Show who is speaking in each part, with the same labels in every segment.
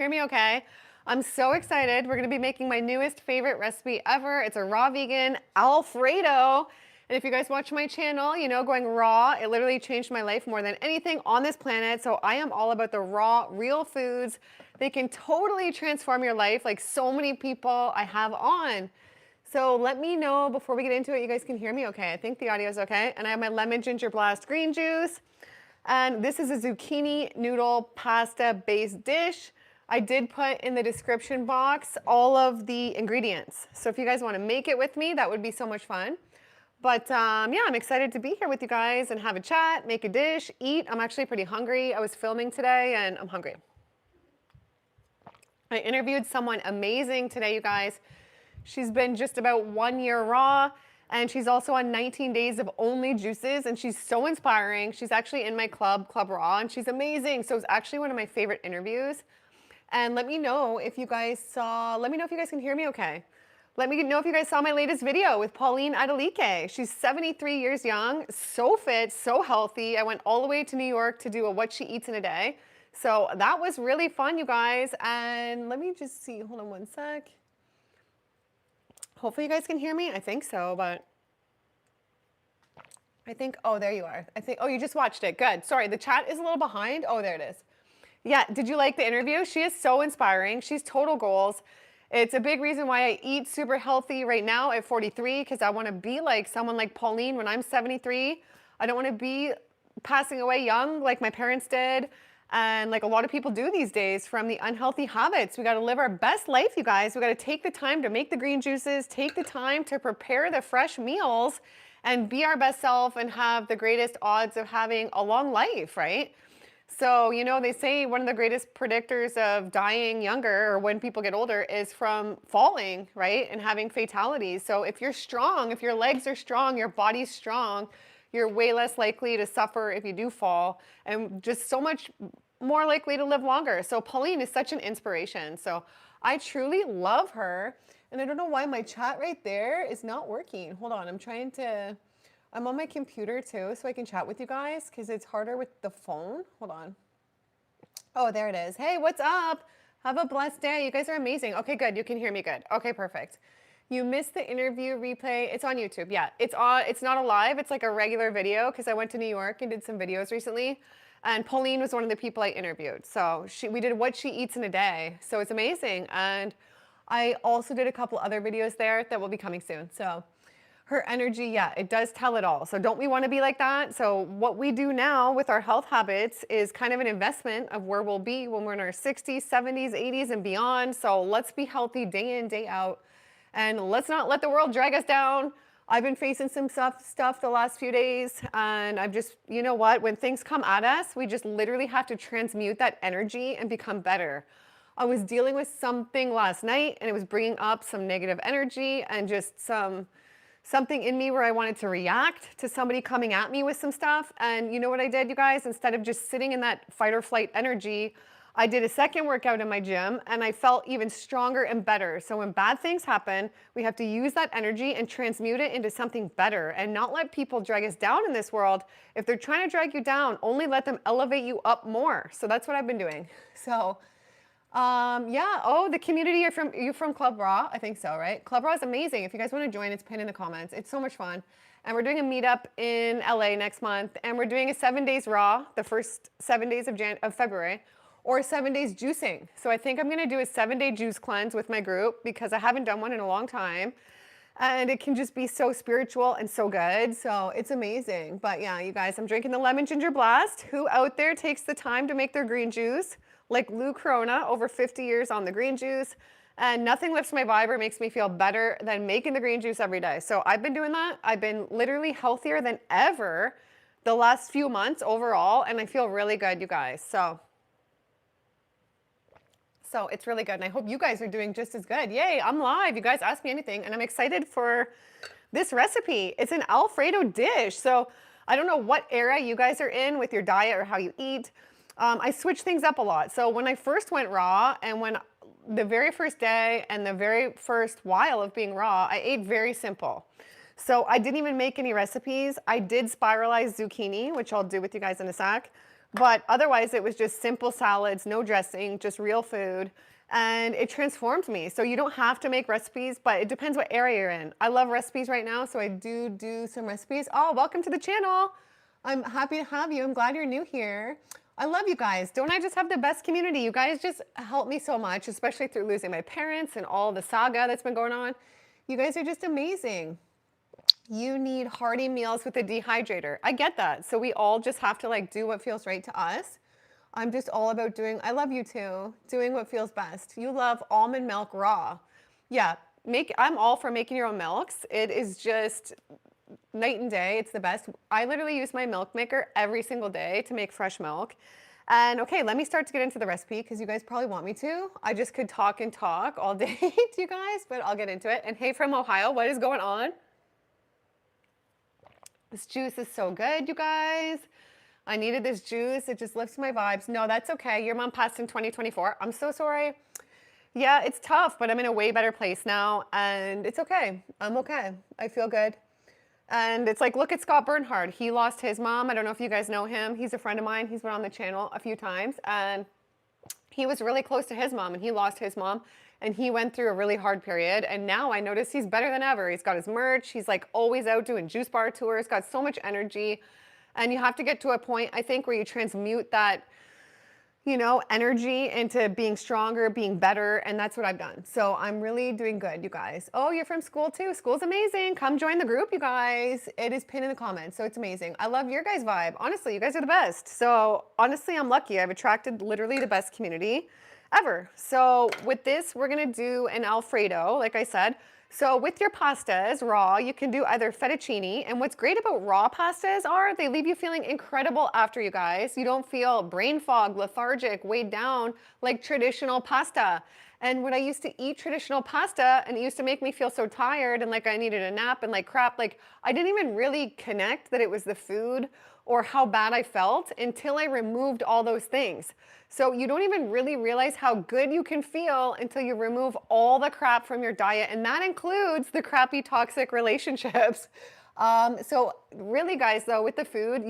Speaker 1: Hear me okay? I'm so excited. We're gonna be making my newest favorite recipe ever. It's a raw vegan Alfredo. And if you guys watch my channel, you know, going raw, it literally changed my life more than anything on this planet. So I am all about the raw, real foods. They can totally transform your life like so many people I have on. So let me know before we get into it, you guys can hear me okay. I think the audio is okay. And I have my lemon ginger blast green juice. And this is a zucchini noodle pasta based dish. I did put in the description box all of the ingredients. So if you guys want to make it with me, that would be so much fun. But yeah, I'm excited to be here with you guys and have a chat, make a dish, eat. I'm actually pretty hungry. I was filming today and I'm hungry. I interviewed someone amazing today, you guys. She's been just about 1 year raw, and she's also on 19 days of only juices, and she's so inspiring. She's actually in my club, Club Raw, and she's amazing. So it's actually one of my favorite interviews. And let me know if you guys saw, let me know if you guys can hear me okay. Let me know if you guys saw my latest video with Pauline Adelike. She's 73 years young, so fit, so healthy. I went all the way to New York to do a what she eats in a day. So that was really fun, you guys. And let me just see, hold on one sec. Hopefully you guys can hear me. I think so, but I think, oh, there you are. I think, oh, you just watched it. Good. Sorry, the chat is a little behind. Oh, there it is. Yeah, did you like the interview? She is so inspiring. She's total goals. It's a big reason why I eat super healthy right now at 43, because I want to be like someone like Pauline when I'm 73. I don't want to be passing away young like my parents did. And like a lot of people do these days from the unhealthy habits. We got to live our best life, you guys. We got to take the time to make the green juices, take the time to prepare the fresh meals and be our best self and have the greatest odds of having a long life, right? So, you know, they say one of the greatest predictors of dying younger or when people get older is from falling, right? And having fatalities. So if you're strong, if your legs are strong, your body's strong, you're way less likely to suffer if you do fall and just so much more likely to live longer. So Pauline is such an inspiration. So I truly love her. And I don't know why my chat right there is not working. Hold on, I'm on my computer too, so I can chat with you guys because it's harder with the phone. Hold on. Oh, there it is. Hey, what's up? Have a blessed day. You guys are amazing. Okay, good. You can hear me good. Okay, perfect. You missed the interview replay. It's on YouTube. Yeah, it's not a live. It's like a regular video because I went to New York and did some videos recently. And Pauline was one of the people I interviewed. So we did what she eats in a day. So it's amazing. And I also did a couple other videos there that will be coming soon. So her energy, yeah, it does tell it all. So don't we want to be like that? So what we do now with our health habits is kind of an investment of where we'll be when we're in our 60s, 70s, 80s, and beyond. So let's be healthy day in, day out. And let's not let the world drag us down. I've been facing some stuff the last few days, and I've just, you know what, when things come at us, we just literally have to transmute that energy and become better. I was dealing with something last night, and it was bringing up some negative energy and just something in me where I wanted to react to somebody coming at me with some stuff. And you know what I did, you guys? Instead of just sitting in that fight or flight energy, I did a second workout in my gym and I felt even stronger and better. So when bad things happen, we have to use that energy and transmute it into something better and not let people drag us down in this world. If they're trying to drag you down, only let them elevate you up more. So that's what I've been doing. So yeah, oh, the community, you're from Club Raw? I think so, right? Club Raw is amazing. If you guys want to join, it's pinned in the comments. It's so much fun. And we're doing a meetup in LA next month. And we're doing a 7 days raw, the first 7 days of February, or 7 days juicing. So I think I'm gonna do a 7-day juice cleanse with my group because I haven't done one in a long time. And it can just be so spiritual and so good. So it's amazing. But yeah, you guys, I'm drinking the lemon ginger blast. Who out there takes the time to make their green juice? Like Lou Corona, over 50 years on the green juice. And nothing lifts my vibe or makes me feel better than making the green juice every day. So I've been doing that. I've been literally healthier than ever the last few months overall. And I feel really good, you guys. So it's really good. And I hope you guys are doing just as good. Yay, I'm live. You guys ask me anything. And I'm excited for this recipe. It's an Alfredo dish. So I don't know what era you guys are in with your diet or how you eat. I switch things up a lot. So when I first went raw and when the very first day and the very first while of being raw, I ate very simple. So I didn't even make any recipes. I did spiralize zucchini, which I'll do with you guys in a sec. But otherwise it was just simple salads, no dressing, just real food. And it transformed me. So you don't have to make recipes, but it depends what area you're in. I love recipes right now, so I do some recipes. Oh, welcome to the channel. I'm happy to have you. I'm glad you're new here. I love you guys. Don't I just have the best community? You guys just help me so much, especially through losing my parents and all the saga that's been going on. You guys are just amazing. You need hearty meals with a dehydrator. I get that. So we all just have to like do what feels right to us. I'm just all about doing, I love you too, doing what feels best. You love almond milk raw. Yeah, I'm all for making your own milks. It is just night and day. It's the best. I literally use my milk maker every single day to make fresh milk. And okay, let me start to get into the recipe because you guys probably want me to. I just could talk and talk all day to you guys, but I'll get into it. And hey, from Ohio, what is going on? This juice is so good, you guys. I needed this juice. It just lifts my vibes. No, that's okay. Your mom passed in 2024. I'm so sorry. Yeah, it's tough, but I'm in a way better place now, and it's okay. I'm okay. I feel good. And it's like, look at Scott Bernhard. He lost his mom. I don't know if you guys know him. He's a friend of mine. He's been on the channel a few times, and he was really close to his mom, and he lost his mom, and he went through a really hard period. And now I notice he's better than ever. He's got his merch. He's like always out doing juice bar tours, got so much energy. And you have to get to a point, I think, where you transmute that, you know, energy into being stronger, being better, and that's what I've done. So I'm really doing good, you guys. Oh, you're from school too. School's amazing. Come join the group, you guys. It is pinned in the comments, so it's amazing. I love your guys' vibe. Honestly, you guys are the best. So honestly, I'm lucky. I've attracted literally the best community ever. So with this, we're gonna do an Alfredo, like I said. So with your pastas, raw, you can do either fettuccine, and what's great about raw pastas are they leave you feeling incredible after, you guys. You don't feel brain fog, lethargic, weighed down like traditional pasta. And when I used to eat traditional pasta, and it used to make me feel so tired and like I needed a nap and like crap, like I didn't even really connect that it was the food or how bad I felt until I removed all those things. So you don't even really realize how good you can feel until you remove all the crap from your diet, and that includes the crappy toxic relationships. So really, guys, though, with the food,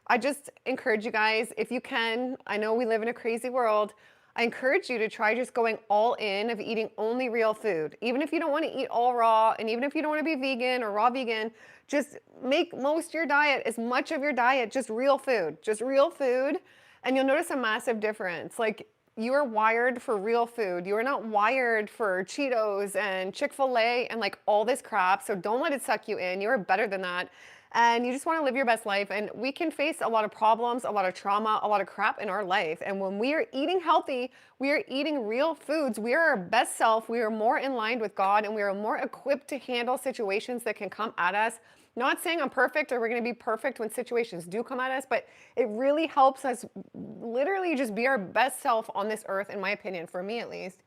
Speaker 1: I just encourage you guys, if you can, I know we live in a crazy world, I encourage you to try just going all in of eating only real food. Even if you don't want to eat all raw, and even if you don't want to be vegan or raw vegan, just make most of your diet, as much of your diet, just real food. Just real food. And you'll notice a massive difference. Like, you are wired for real food. You are not wired for Cheetos and Chick-fil-A and like all this crap. So don't let it suck you in. You are better than that. And you just want to live your best life. And we can face a lot of problems, a lot of trauma, a lot of crap in our life. And when we are eating healthy, we are eating real foods. We are our best self. We are more in line with God, and we are more equipped to handle situations that can come at us. Not saying I'm perfect or we're going to be perfect when situations do come at us, but it really helps us literally just be our best self on this earth, in my opinion, for me at least.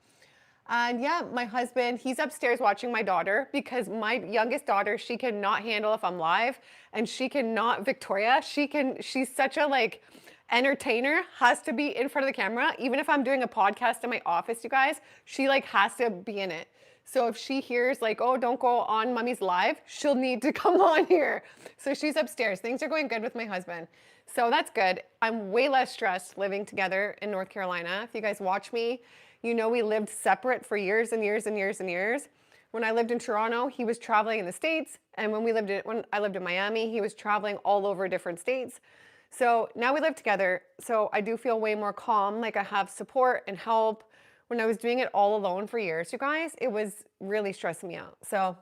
Speaker 1: And yeah, my husband, he's upstairs watching my daughter because my youngest daughter, she cannot handle if I'm live, and she cannot, Victoria, she's such a like entertainer, has to be in front of the camera. Even if I'm doing a podcast in my office, you guys, she like has to be in it. So if she hears like, oh, don't go on Mummy's live, she'll need to come on here. So she's upstairs. Things are going good with my husband. So that's good. I'm way less stressed living together in North Carolina. If you guys watch me, you know we lived separate for years and years and years and years. When I lived in Toronto, he was traveling in the States. And when I lived in Miami, he was traveling all over different states. So now we live together. So I do feel way more calm, like I have support and help. When I was doing it all alone for years, you guys, it was really stressing me out. So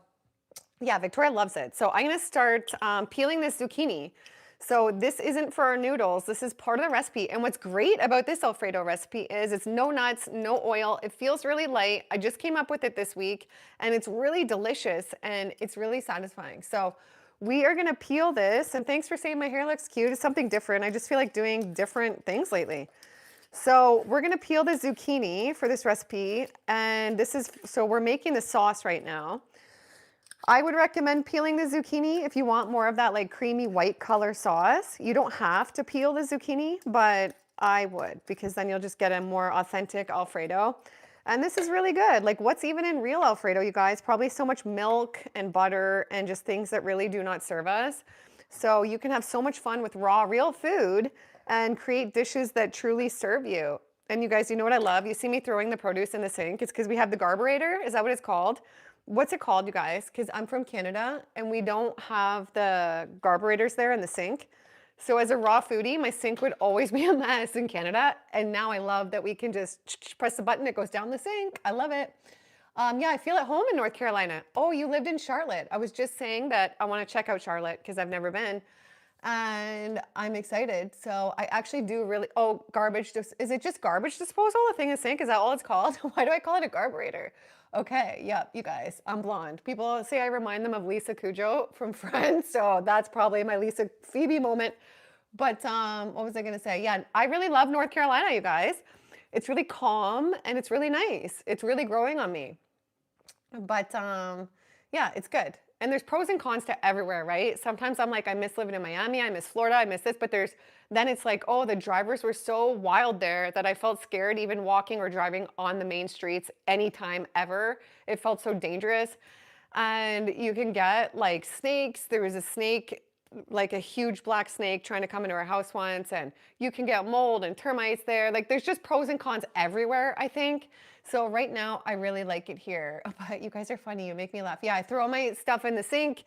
Speaker 1: yeah, Victoria loves it. So I'm gonna start peeling this zucchini. So this isn't for our noodles. This is part of the recipe. And what's great about this Alfredo recipe is it's no nuts, no oil. It feels really light. I just came up with it this week, and it's really delicious and it's really satisfying. So we are gonna peel this, and thanks for saying my hair looks cute. It's something different. I just feel like doing different things lately. So we're gonna peel the zucchini for this recipe, and so we're making the sauce right now. I would recommend peeling the zucchini if you want more of that like creamy white color sauce. You don't have to peel the zucchini, but I would, because then you'll just get a more authentic Alfredo. And this is really good. Like, what's even in real Alfredo, you guys? Probably so much milk and butter and just things that really do not serve us. So you can have so much fun with raw, real food and create dishes that truly serve you. And you guys, you know what I love? You see me throwing the produce in the sink. It's because we have the garburator. Is that what it's called? What's it called, you guys? Because I'm from Canada and we don't have the garburators there in the sink. So as a raw foodie, my sink would always be a mess in Canada. And now I love that we can just press the button, it goes down the sink. I love it. Yeah, I feel at home in North Carolina. Oh, you lived in Charlotte. I was just saying that I want to check out Charlotte because I've never been. And I'm excited. So I actually do really, oh, is it just garbage disposal? A thing in sink? Is that all it's called? Why do I call it a garburator? Okay, yeah, you guys, I'm blonde. People say I remind them of Lisa Kudrow from Friends, so that's probably my Lisa Phoebe moment. But what was I gonna say? Yeah, I really love North Carolina, you guys. It's really calm and it's really nice. It's really growing on me. But yeah, it's good. And there's pros and cons to everywhere, right? Sometimes I'm like, I miss living in Miami, I miss Florida, I miss this, but then it's like, oh, the drivers were so wild there that I felt scared even walking or driving on the main streets anytime ever. It felt so dangerous. And you can get like snakes. There was a snake, like a huge black snake trying to come into our house once, and you can get mold and termites there. Like there's just pros and cons everywhere, I think. So right now, I really like it here. But you guys are funny. You make me laugh. Yeah, I throw my stuff in the sink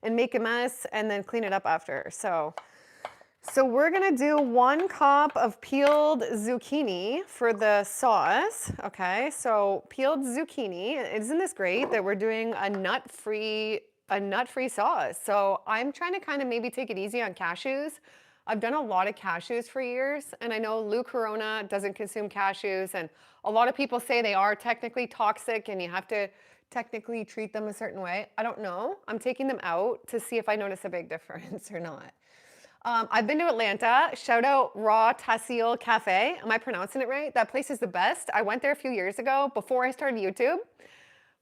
Speaker 1: and make a mess and then clean it up after. So we're gonna do 1 cup of peeled zucchini for the sauce. Okay, so peeled zucchini. Isn't this great that we're doing a nut-free sauce? So I'm trying to kind of maybe take it easy on cashews. I've done a lot of cashews for years, and I know Lou Corona doesn't consume cashews, and a lot of people say they are technically toxic and you have to technically treat them a certain way. I don't know. I'm taking them out to see if I notice a big difference or not. I've been to Atlanta. Shout out Raw Tassil Cafe. Am I pronouncing it right? That place is the best. I went there a few years ago before I started YouTube.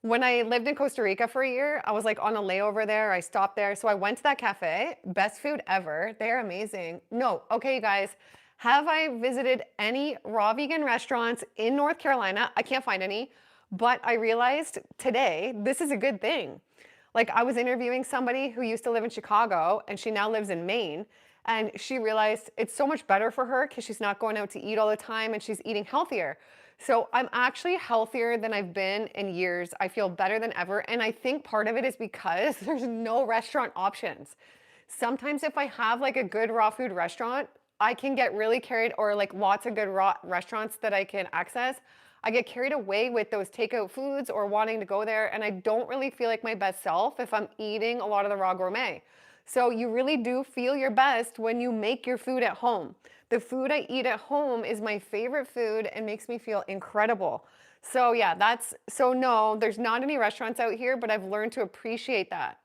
Speaker 1: When I lived in Costa Rica for a year, I was like on a layover there. I stopped there. So I went to that cafe. Best food ever. They're amazing. No, okay, you guys. Have I visited any raw vegan restaurants in North Carolina? I can't find any, but I realized today this is a good thing. Like I was interviewing somebody who used to live in Chicago and she now lives in Maine, and she realized it's so much better for her because she's not going out to eat all the time and she's eating healthier. So I'm actually healthier than I've been in years. I feel better than ever. And I think part of it is because there's no restaurant options. Sometimes if I have like a good raw food restaurant, I can get really carried, or like lots of good raw restaurants that I can access. I get carried away with those takeout foods or wanting to go there, and I don't really feel like my best self if I'm eating a lot of the raw gourmet. So you really do feel your best when you make your food at home. The food I eat at home is my favorite food and makes me feel incredible. So yeah, so no, there's not any restaurants out here, but I've learned to appreciate that.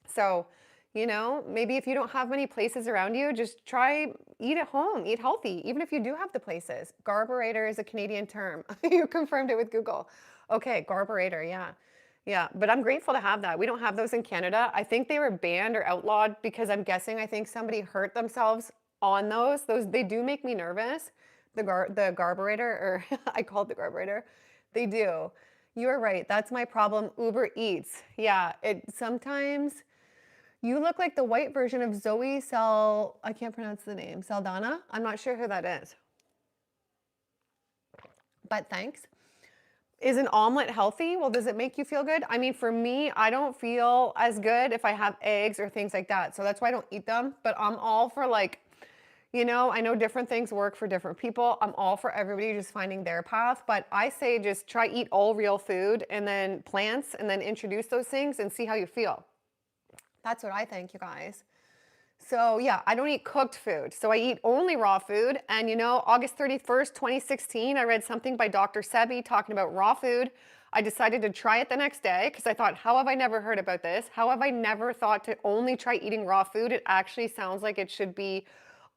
Speaker 1: So, you know, maybe if you don't have many places around you, just try eat at home, eat healthy, even if you do have the places. Garburator is a Canadian term. You confirmed it with Google. Okay, garburator, yeah. Yeah, but I'm grateful to have that. We don't have those in Canada. I think they were banned or outlawed because I think somebody hurt themselves on those. They do make me nervous. The garburator, or I call it the garburator. They do. You're right. That's my problem. Uber Eats. Yeah, sometimes you look like the white version of I can't pronounce the name. Saldana? I'm not sure who that is. But thanks. Is an omelet healthy? Well, does it make you feel good? I mean, for me, I don't feel as good if I have eggs or things like that. So that's why I don't eat them. But I'm all for like, you know, I know different things work for different people. I'm all for everybody just finding their path. But I say just try eat all real food and then plants and then introduce those things and see how you feel. That's what I think, you guys. So yeah, I don't eat cooked food. So I eat only raw food. And you know, August 31st, 2016, I read something by Dr. Sebi talking about raw food. I decided to try it the next day because I thought, how have I never heard about this? How have I never thought to only try eating raw food? It actually sounds like it should be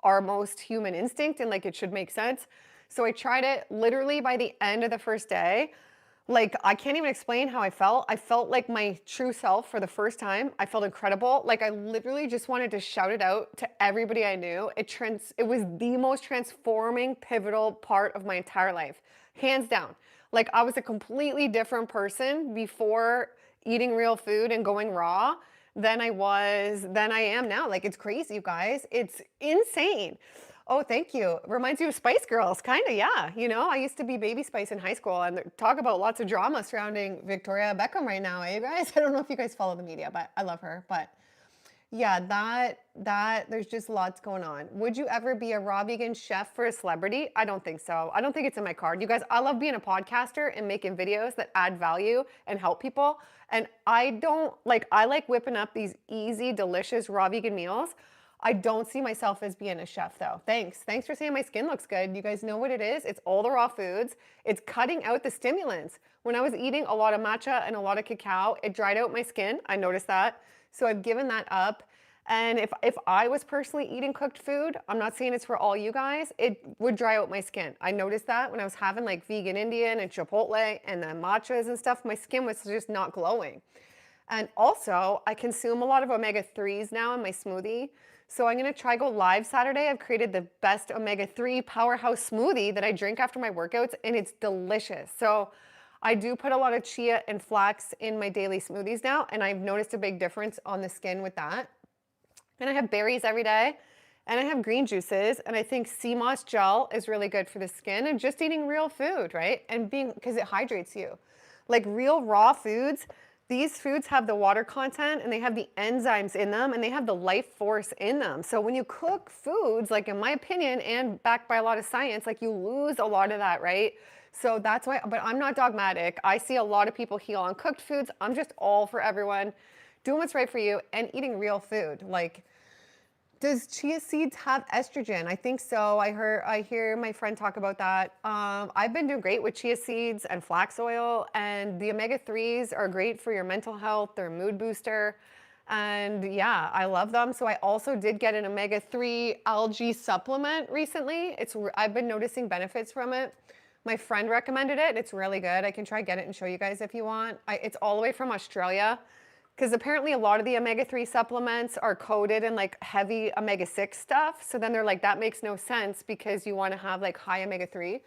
Speaker 1: our most human instinct and like it should make sense. So I tried it literally by the end of the first day. Like, I can't even explain how I felt. I felt like my true self for the first time. I felt incredible. Like, I literally just wanted to shout it out to everybody I knew. It was the most transforming, pivotal part of my entire life. Hands down. Like, I was a completely different person before eating real food and going raw than I am now. Like, it's crazy, you guys. It's insane. Oh, thank you. Reminds you of Spice Girls, kind of, yeah. You know, I used to be Baby Spice in high school, and talk about lots of drama surrounding Victoria Beckham right now, eh, you guys? I don't know if you guys follow the media, but I love her. But yeah, there's just lots going on. Would you ever be a raw vegan chef for a celebrity? I don't think so. I don't think it's in my card. You guys, I love being a podcaster and making videos that add value and help people. And I like whipping up these easy, delicious raw vegan meals. I don't see myself as being a chef though. Thanks. Thanks for saying my skin looks good. You guys know what it is? It's all the raw foods. It's cutting out the stimulants. When I was eating a lot of matcha and a lot of cacao, it dried out my skin. I noticed that. So I've given that up. And if I was personally eating cooked food, I'm not saying it's for all you guys, it would dry out my skin. I noticed that when I was having like vegan Indian and Chipotle and the matchas and stuff, my skin was just not glowing. And also, I consume a lot of omega-3s now in my smoothie. So I'm gonna try go live Saturday. I've created the best omega-3 powerhouse smoothie that I drink after my workouts, and it's delicious. So I do put a lot of chia and flax in my daily smoothies now, and I've noticed a big difference on the skin with that. And I have berries every day, and I have green juices, and I think sea moss gel is really good for the skin, and just eating real food, right? And because it hydrates you. Like real raw foods, these foods have the water content and they have the enzymes in them and they have the life force in them. So when you cook foods, like in my opinion, and backed by a lot of science, like you lose a lot of that, right? So that's why, but I'm not dogmatic. I see a lot of people heal on cooked foods. I'm just all for everyone doing what's right for you and eating real food. Like, does chia seeds have estrogen? I think so. I hear my friend talk about that. I've been doing great with chia seeds and flax oil, and the omega-3s are great for your mental health. They're a mood booster. And yeah, I love them. So I also did get an omega-3 algae supplement recently. I've been noticing benefits from it. My friend recommended it. It's really good. I can try get it and show you guys if you want. It's all the way from Australia. Because apparently a lot of the omega-3 supplements are coated in like heavy omega-6 stuff. So then they're like, that makes no sense because you want to have like high omega-3.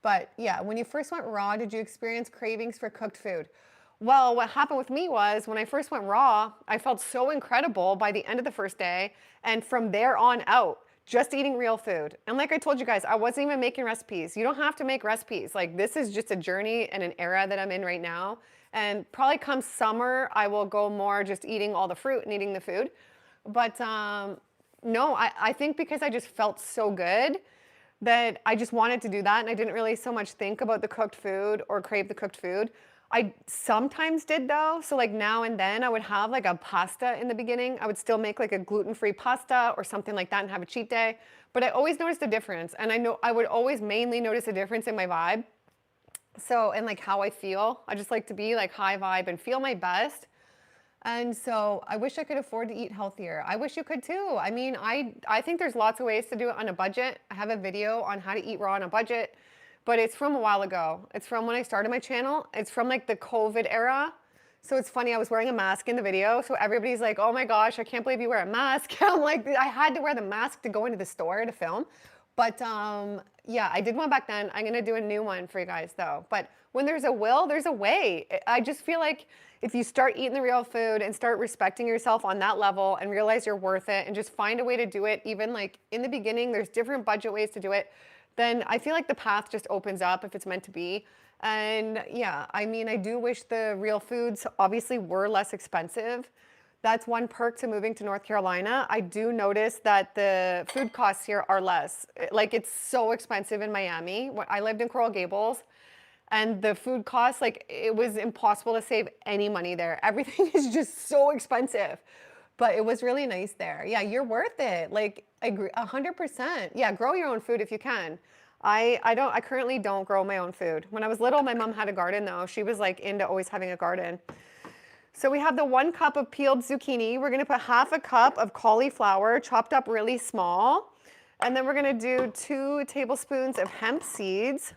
Speaker 1: But yeah, when you first went raw, did you experience cravings for cooked food? Well, what happened with me was when I first went raw, I felt so incredible by the end of the first day. And from there on out, just eating real food. And like I told you guys, I wasn't even making recipes. You don't have to make recipes. Like this is just a journey and an era that I'm in right now. And probably come summer, I will go more just eating all the fruit and eating the food. But no, I think because I just felt so good that I just wanted to do that. And I didn't really so much think about the cooked food or crave the cooked food. I sometimes did though. So like now and then I would have like a pasta in the beginning. I would still make like a gluten-free pasta or something like that and have a cheat day. But I always noticed a difference. And I know I would always mainly notice a difference in my vibe. So, and like how I feel. I just like to be like high vibe and feel my best. And so I wish I could afford to eat healthier. I wish you could too. I mean, I think there's lots of ways to do it on a budget. I have a video on how to eat raw on a budget, but it's from a while ago. It's from when I started my channel. It's from like the COVID era. So it's funny, I was wearing a mask in the video. So everybody's like, oh my gosh, I can't believe you wear a mask. I'm like, I had to wear the mask to go into the store to film. But yeah, I did one back then. I'm gonna do a new one for you guys though. But when there's a will, there's a way. I just feel like if you start eating the real food and start respecting yourself on that level and realize you're worth it and just find a way to do it, even like in the beginning, there's different budget ways to do it, then I feel like the path just opens up if it's meant to be. And yeah, I mean, I do wish the real foods obviously were less expensive. That's one perk to moving to North Carolina. I do notice that the food costs here are less. Like it's so expensive in Miami. I lived in Coral Gables and the food costs, like it was impossible to save any money there. Everything is just so expensive, but it was really nice there. Yeah, you're worth it. Like I agree, 100%. Yeah, grow your own food if you can. I currently don't grow my own food. When I was little, my mom had a garden though. She was like into always having a garden. So we have the 1 cup of peeled zucchini. We're gonna put half a cup of cauliflower chopped up really small. And then we're gonna do 2 tablespoons of hemp seeds.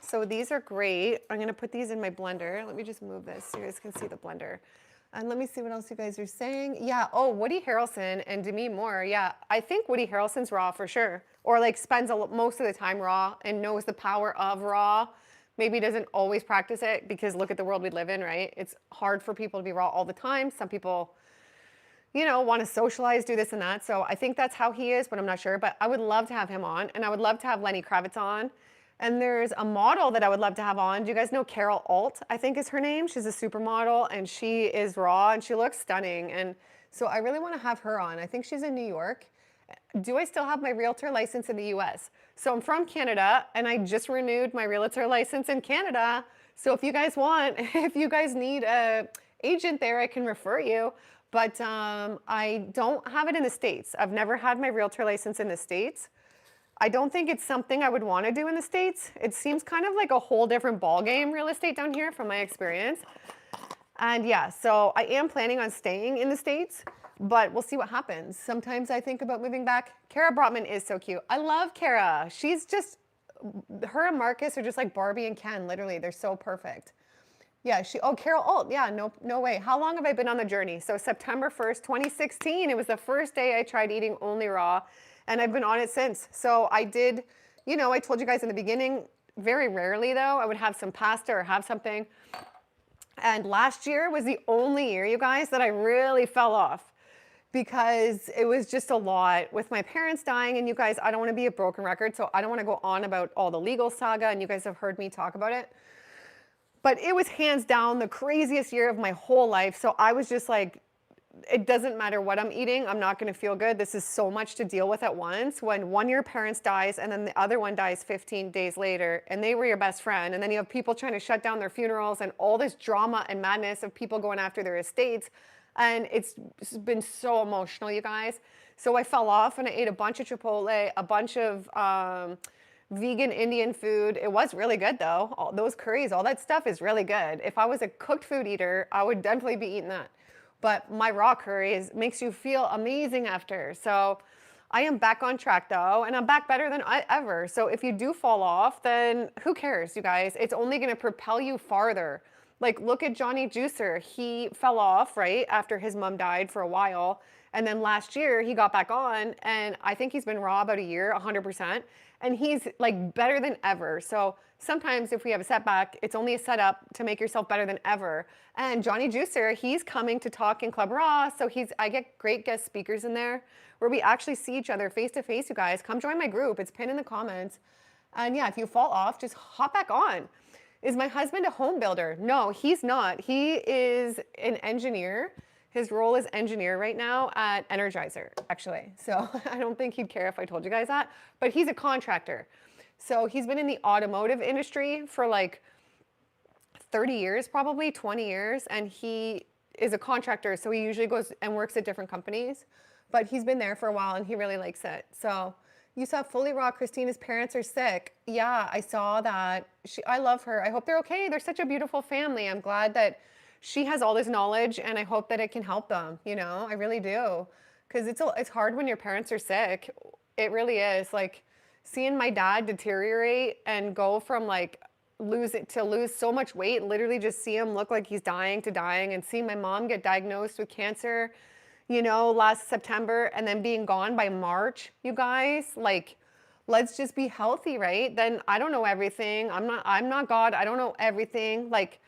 Speaker 1: So these are great. I'm gonna put these in my blender. Let me just move this so you guys can see the blender. And let me see what else you guys are saying. Yeah, oh, Woody Harrelson and Demi Moore. Yeah, I think Woody Harrelson's raw for sure. Or like spends most of the time raw and knows the power of raw. Maybe doesn't always practice it because look at the world we live in, right? It's hard for people to be raw all the time. Some people you know, want to socialize, do this and that. So I think that's how he is, but I'm not sure. But I would love to have him on, and I would love to have Lenny Kravitz on. And there's a model that I would love to have on. Do you guys know Carol Alt, I think is her name? She's a supermodel, and she is raw, and she looks stunning. And so I really want to have her on. I think she's in New York. Do I still have my realtor license in the US? So I'm from Canada, and I just renewed my realtor license in Canada. So if you guys want, if you guys need a agent there, I can refer you. But I don't have it in the States. I've never had my realtor license in the States. I don't think it's something I would want to do in the States. It seems kind of like a whole different ball game, real estate down here, from my experience. And yeah, so I am planning on staying in the States, but we'll see what happens. Sometimes I think about moving back. Kara Brotman is so cute. I love Kara. She's just, her and Marcus are just like Barbie and Ken, literally. They're so perfect. Yeah, Carol Alt, yeah, no way. How long have I been on the journey? So September 1st, 2016, it was the first day I tried eating only raw, and I've been on it since. So I did, you know, I told you guys in the beginning, very rarely though, I would have some pasta or have something. And last year was the only year, you guys, that I really fell off because it was just a lot with my parents dying. And you guys, I don't want to be a broken record, so I don't want to go on about all the legal saga, and you guys have heard me talk about it. But it was hands down the craziest year of my whole life. So I was just like, it doesn't matter what I'm eating, I'm not going to feel good. This is so much to deal with at once. When one of your parents dies and then the other one dies 15 days later, and they were your best friend, and then you have people trying to shut down their funerals and all this drama and madness of people going after their estates. And it's been so emotional, you guys. So I fell off and I ate a bunch of Chipotle, a bunch of vegan Indian food. It was really good though. All those curries, all that stuff is really good. If I was a cooked food eater, I would definitely be eating that. But my raw curry makes you feel amazing after. So I am back on track though, and I'm back better than ever. So if you do fall off, then who cares, you guys? It's only gonna propel you farther. Like, look at Johnny Juicer. He fell off, right, after his mom died for a while. And then last year, he got back on, and I think he's been raw about a year, 100%. And he's like better than ever. So sometimes if we have a setback, it's only a setup to make yourself better than ever. And Johnny Juicer, he's coming to talk in Club Raw. So I get great guest speakers in there where we actually see each other face to face, you guys. Come join my group. It's pinned in the comments. And yeah, if you fall off, just hop back on. Is my husband a home builder? No, he's not. He is an engineer. His role is engineer right now at Energizer, actually. So I don't think he'd care if I told you guys that, but he's a contractor. So he's been in the automotive industry for like 30 years, probably 20 years, and he is a contractor. So he usually goes and works at different companies, but he's been there for a while and he really likes it. So you saw Fully Raw, Christina's parents are sick. Yeah, I saw that. I love her. I hope they're okay. They're such a beautiful family. I'm glad that she has all this knowledge, and I hope that it can help them, you know, I really do. Because it's hard when your parents are sick. It really is. Like, seeing my dad deteriorate and go from like lose so much weight, literally just see him look like he's dying to dying, and seeing my mom get diagnosed with cancer, you know, last September, and then being gone by March, you guys, like, let's just be healthy, right? Then I don't know everything. I'm not God. I don't know everything. Like,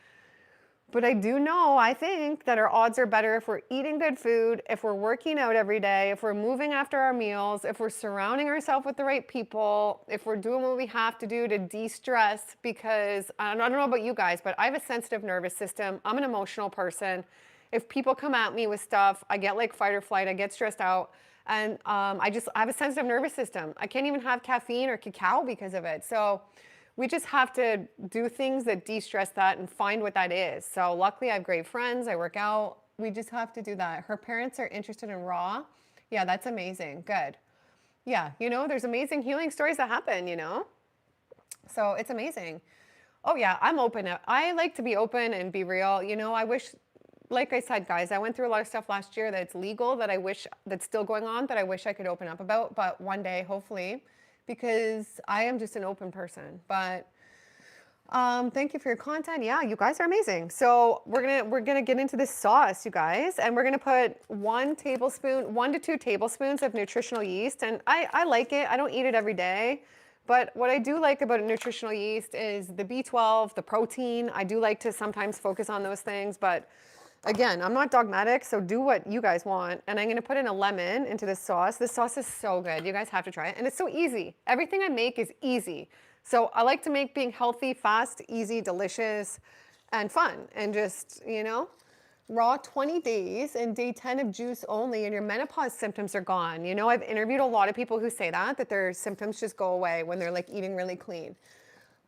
Speaker 1: but I do know, I think, that our odds are better if we're eating good food, if we're working out every day, if we're moving after our meals, if we're surrounding ourselves with the right people, if we're doing what we have to do to de-stress, because I don't know about you guys, but I have a sensitive nervous system. I'm an emotional person. If people come at me with stuff, I get like fight or flight, I get stressed out, and I have a sensitive nervous system. I can't even have caffeine or cacao because of it. So we just have to do things that de-stress that and find what that is. So luckily I have great friends, I work out. We just have to do that. Her parents are interested in raw. Yeah, that's amazing, good. Yeah, you know, there's amazing healing stories that happen, you know? So it's amazing. Oh yeah, I'm open. I like to be open and be real. You know, I wish, like I said, guys, I went through a lot of stuff last year that's legal that I wish, that's still going on, that I wish I could open up about, but one day, hopefully, because I am just an open person. But thank you for your content. Yeah, you guys are amazing. So we're gonna get into this sauce, you guys, and we're gonna put 1 to 2 tablespoons of nutritional yeast. And I like it. I don't eat it every day, but what I do like about nutritional yeast is the B12, the protein. I do like to sometimes focus on those things, but Again, I'm not dogmatic, so do what you guys want. And I'm gonna put in a lemon into this sauce. This sauce is so good. You guys have to try it. And it's so easy. Everything I make is easy. So I like to make being healthy, fast, easy, delicious, and fun. And just, you know, raw 20 days and day 10 of juice only and your menopause symptoms are gone. You know, I've interviewed a lot of people who say that their symptoms just go away when they're like eating really clean.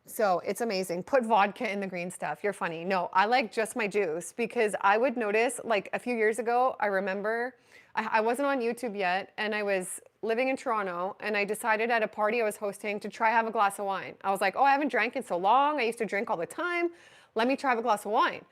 Speaker 1: So it's amazing. Put vodka in the green stuff. You're funny. No, I like just my juice because I would notice like a few years ago, I remember I wasn't on YouTube yet and I was living in Toronto and I decided at a party I was hosting to try have a glass of wine. I was like, oh, I haven't drank in so long. I used to drink all the time. Let me try have a glass of wine.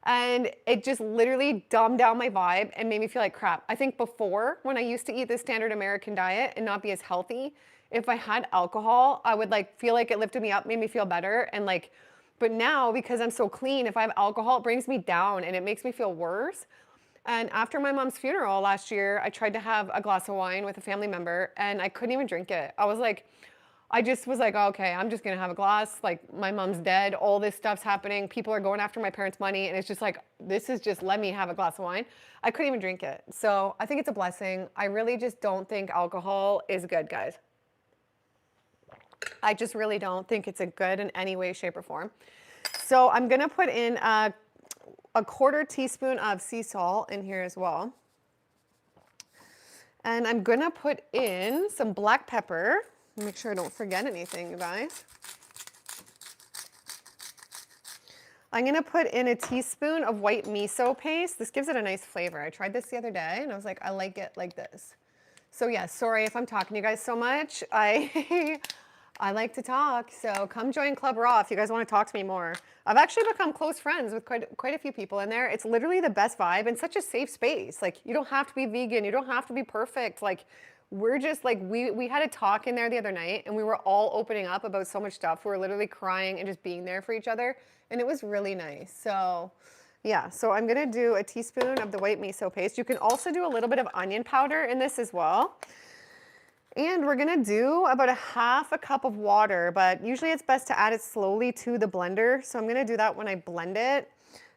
Speaker 1: And it just literally dumbed down my vibe and made me feel like crap. I think before, when I used to eat the standard American diet and not be as healthy, if I had alcohol, I would like feel like it lifted me up, made me feel better. And like, but now because I'm so clean, if I have alcohol, it brings me down and it makes me feel worse. And after my mom's funeral last year, I tried to have a glass of wine with a family member and I couldn't even drink it. I just was like, oh, okay, I'm just gonna have a glass. Like my mom's dead, all this stuff's happening. People are going after my parents' money. And it's just like, this is just, let me have a glass of wine. I couldn't even drink it. So I think it's a blessing. I really just don't think alcohol is good, guys. I just really don't think it's a good in any way, shape, or form. So I'm gonna put in a quarter teaspoon of sea salt in here as well. And I'm gonna put in some black pepper. Make sure I don't forget anything, you guys. I'm gonna put in a teaspoon of white miso paste. This gives it a nice flavor. I tried this the other day and I was like, I like it like this. So yeah, sorry if I'm talking to you guys so much. I like to talk, so come join Club Raw if you guys want to talk to me more. I've actually become close friends with quite a few people in there. It's literally the best vibe and such a safe space. Like, you don't have to be vegan. You don't have to be perfect. Like, we're just like, we had a talk in there the other night and we were all opening up about so much stuff. We were literally crying and just being there for each other. And it was really nice. So yeah, so I'm gonna do a teaspoon of the white miso paste. You can also do a little bit of onion powder in this as well. And we're gonna do about a half a cup of water, but usually it's best to add it slowly to the blender. So I'm gonna do that when I blend it.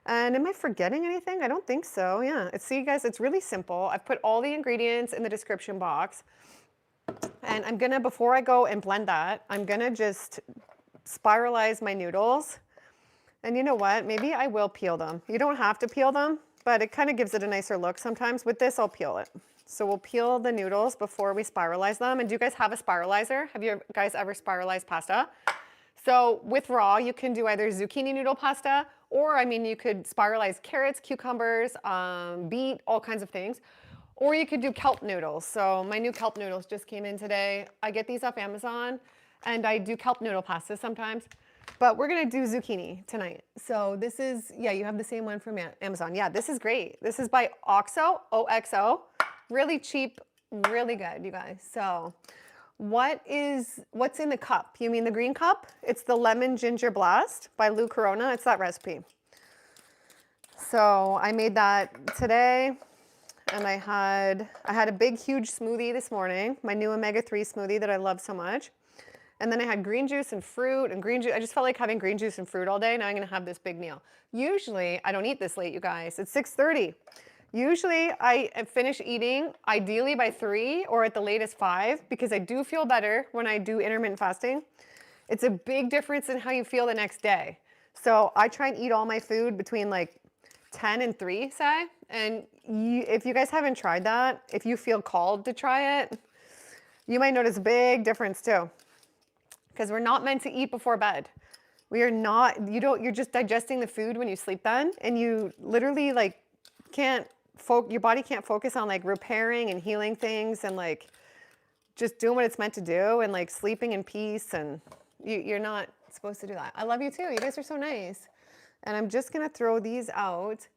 Speaker 1: And am I forgetting anything? I don't think so, yeah. See guys, it's really simple. I've put all the ingredients in the description box. And I'm gonna, before I go and blend that, I'm gonna just spiralize my noodles. And you know what, maybe I will peel them. You don't have to peel them, but it kind of gives it a nicer look sometimes. With this, I'll peel it. So we'll peel the noodles before we spiralize them. And do you guys have a spiralizer? Have you guys ever spiralized pasta? So with raw, you can do either zucchini noodle pasta, or I mean, you could spiralize carrots, cucumbers, beet, all kinds of things. Or you could do kelp noodles. So my new kelp noodles just came in today. I get these off Amazon, and I do kelp noodle pasta sometimes. But we're gonna do zucchini tonight. So this is, yeah, you have the same one from Amazon. Yeah, this is great. This is by OXO, O-X-O. Really cheap, really good, you guys. So what's in the cup? You mean the green cup? It's the Lemon Ginger Blast by Lou Corona. It's that recipe. So I made that today, and I had a big, huge smoothie this morning, my new omega-3 smoothie that I love so much. And then I had green juice and fruit and green juice. I just felt like having green juice and fruit all day. Now I'm gonna have this big meal. Usually I don't eat this late, you guys. It's 6:30. Usually I finish eating ideally by 3 or at the latest 5 because I do feel better when I do intermittent fasting. It's a big difference in how you feel the next day. So I try and eat all my food between like 10 and 3, say. And if you guys haven't tried that, if you feel called to try it, you might notice a big difference too. Because we're not meant to eat before bed. We are not, you're just digesting the food when you sleep then, and you literally like your body can't focus on like repairing and healing things and like just doing what it's meant to do and like sleeping in peace, and you're not supposed to do that. I love you too. You guys are so nice. And I'm just gonna throw these out.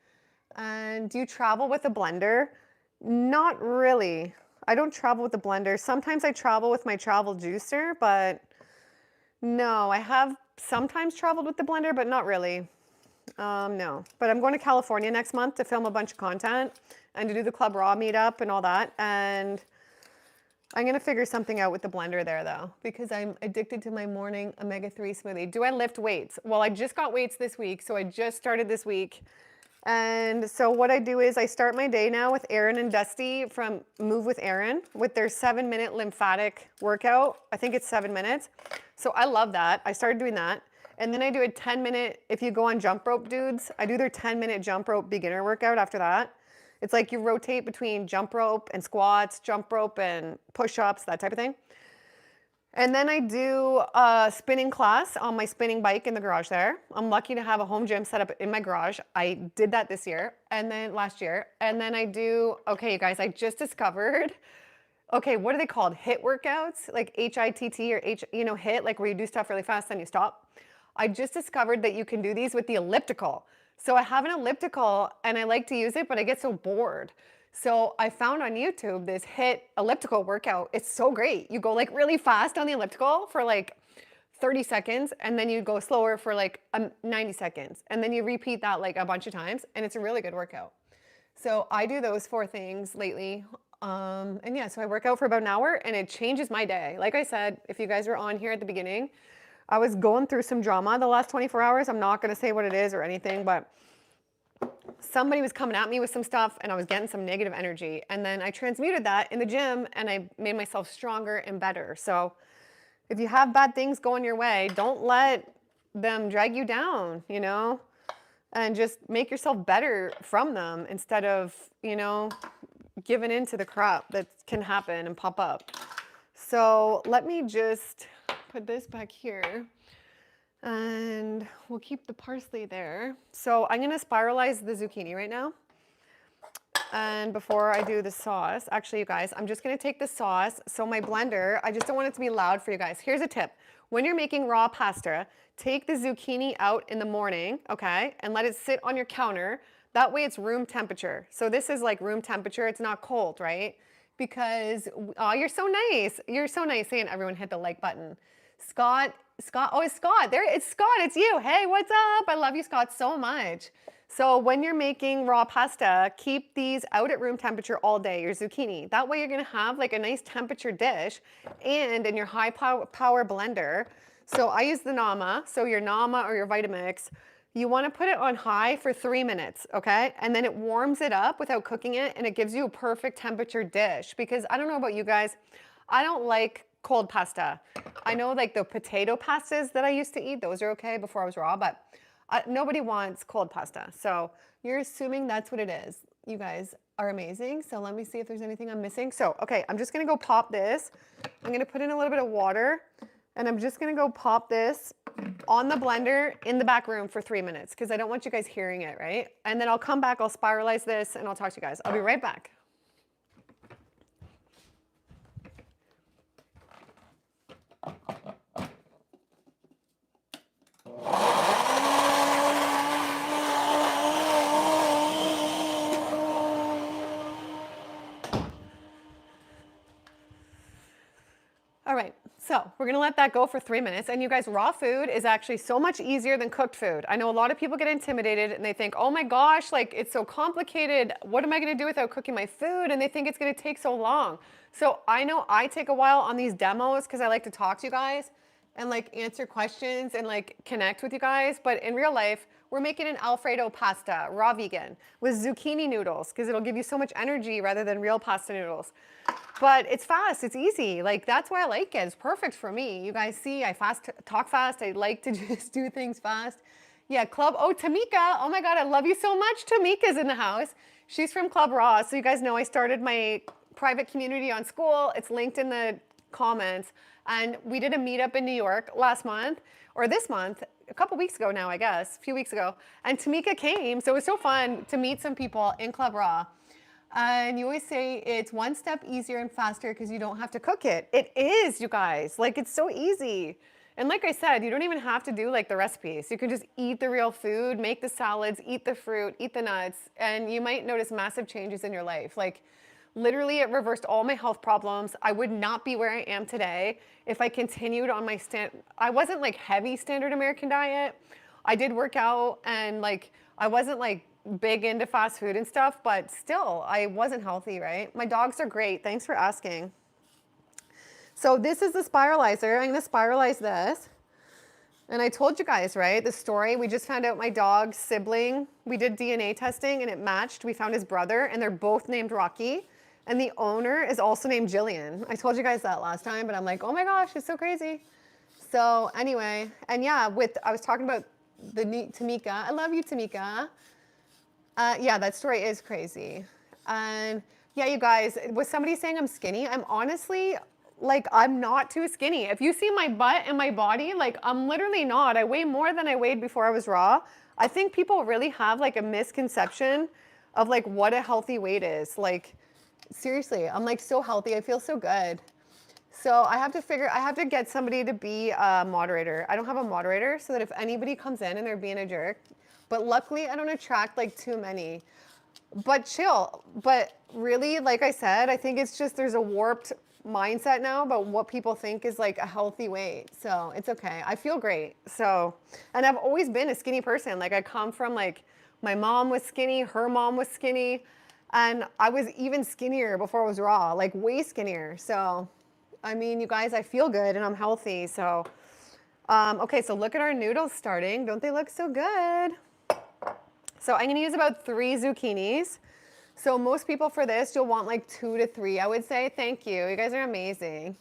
Speaker 1: And do you travel with a blender? Not really. I don't travel with a blender. Sometimes I travel with my travel juicer, but no, I have sometimes traveled with the blender, but not really. No, but I'm going to California next month to film a bunch of content and to do the Club Raw meetup and all that. And I'm going to figure something out with the blender there though, because I'm addicted to my morning omega-3 smoothie. Do I lift weights? Well, I just got weights this week. So I just started this week. And so what I do is I start my day now with Erin and Dusty from Move with Erin with their 7-minute lymphatic workout. I think it's 7 minutes. So I love that. I started doing that. And then I do a 10-minute, if you go on jump rope dudes, I do their 10-minute jump rope beginner workout after that. It's like you rotate between jump rope and squats, jump rope and push-ups, that type of thing. And then I do a spinning class on my spinning bike in the garage there. I'm lucky to have a home gym set up in my garage. I did that this year and then last year. And then I do, okay, you guys, I just discovered, okay, what are they called? HIIT workouts, like H-I-T-T or HIIT, like where you do stuff really fast and you stop. I just discovered that you can do these with the elliptical. So I have an elliptical and I like to use it, but I get so bored. So I found on YouTube this HIIT elliptical workout. It's so great. You go like really fast on the elliptical for like 30 seconds and then you go slower for like 90 seconds. And then you repeat that like a bunch of times and it's a really good workout. So I do those 4 things lately. And yeah, so I work out for about an hour and it changes my day. Like I said, if you guys were on here at the beginning, I was going through some drama the last 24 hours. I'm not going to say what it is or anything, but somebody was coming at me with some stuff and I was getting some negative energy. And then I transmuted that in the gym and I made myself stronger and better. So if you have bad things going your way, don't let them drag you down, you know, and just make yourself better from them instead of, you know, giving into the crap that can happen and pop up. So let me just put this back here. And we'll keep the parsley there. So I'm gonna spiralize the zucchini right now. And before I do the sauce, actually you guys, I'm just gonna take the sauce. So my blender, I just don't want it to be loud for you guys. Here's a tip. When you're making raw pasta, take the zucchini out in the morning, okay? And let it sit on your counter. That way it's room temperature. So this is like room temperature, it's not cold, right? Because, oh, you're so nice. You're so nice saying everyone hit the like button. Scott, oh, it's Scott. There, it's Scott, it's you. Hey, what's up? I love you, Scott, so much. So when you're making raw pasta, keep these out at room temperature all day, your zucchini. That way you're gonna have like a nice temperature dish and in your high power blender. So I use the 𝒔𝒂𝒗𝒆, so your 𝒔𝒂𝒗𝒆 or your Vitamix, you wanna put it on high for 3 minutes, okay? And then it warms it up without cooking it and it gives you a perfect temperature dish. Because I don't know about you guys, I don't like cold pasta. I know like the potato pastas that I used to eat, those are okay before I was raw, but nobody wants cold pasta. So you're assuming that's what it is. You guys are amazing. So let me see if there's anything I'm missing. So, okay, I'm just gonna go pop this. I'm gonna put in a little bit of water and I'm just gonna go pop this on the blender in the back room for 3 minutes because I don't want you guys hearing it, right? And then I'll come back, I'll spiralize this and I'll talk to you guys. I'll be right back. All right, so we're gonna let that go for 3 minutes. And you guys, raw food is actually so much easier than cooked food. I know a lot of people get intimidated and they think, oh my gosh, like it's so complicated. What am I gonna do without cooking my food? And they think it's gonna take so long. So I know I take a while on these demos because I like to talk to you guys and like answer questions and like connect with you guys. But in real life, we're making an Alfredo pasta, raw vegan, with zucchini noodles because it'll give you so much energy rather than real pasta noodles. But it's fast, it's easy. Like that's why I like it. It's perfect for me. You guys see, I talk fast. I like to just do things fast. Yeah, Club, oh, Tamika. Oh my God, I love you so much. Tamika's in the house. She's from Club Raw. So you guys know I started my private community on school. It's linked in the comments. And we did a meetup in New York last month, or this month, a couple weeks ago now, I guess, a few weeks ago. And Tamika came, so it was so fun to meet some people in Club Raw. And you always say it's one step easier and faster because you don't have to cook it. It is, you guys. Like, it's so easy. And like I said, you don't even have to do like the recipes. You can just eat the real food, make the salads, eat the fruit, eat the nuts, and you might notice massive changes in your life. Like, literally, it reversed all my health problems. I would not be where I am today if I continued on my I wasn't like heavy standard American diet. I did work out and like, I wasn't like big into fast food and stuff, but still, I wasn't healthy, right? My dogs are great. Thanks for asking. So this is the spiralizer. I'm gonna spiralize this. And I told you guys, right? The story, we just found out my dog's sibling. We did DNA testing and it matched. We found his brother and they're both named Rocky. And the owner is also named Gillian. I told you guys that last time, but I'm like, oh my gosh, it's so crazy. So anyway, and yeah, I was talking about the Tamika. I love you, Tamika. Yeah, that story is crazy. And yeah, you guys, was somebody saying I'm skinny? I'm honestly, like, I'm not too skinny. If you see my butt and my body, like, I'm literally not. I weigh more than I weighed before I was raw. I think people really have like a misconception of like what a healthy weight is. Like, seriously, I'm like so healthy. I feel so good. So I have to get somebody to be a moderator. I don't have a moderator, so that if anybody comes in and they're being a jerk, but luckily I don't attract like too many. But chill. But really, like I said, I think it's just there's a warped mindset now about what people think is like a healthy weight. So it's okay. I feel great. So, and I've always been a skinny person. Like I come from like, my mom was skinny, her mom was skinny, and I was even skinnier before I was raw, like way skinnier. So, I mean, you guys, I feel good and I'm healthy. So, okay, so look at our noodles starting. Don't they look so good? So I'm gonna use about 3 zucchinis. So most people for this, you'll want like 2 to 3, I would say. Thank you. You guys are amazing.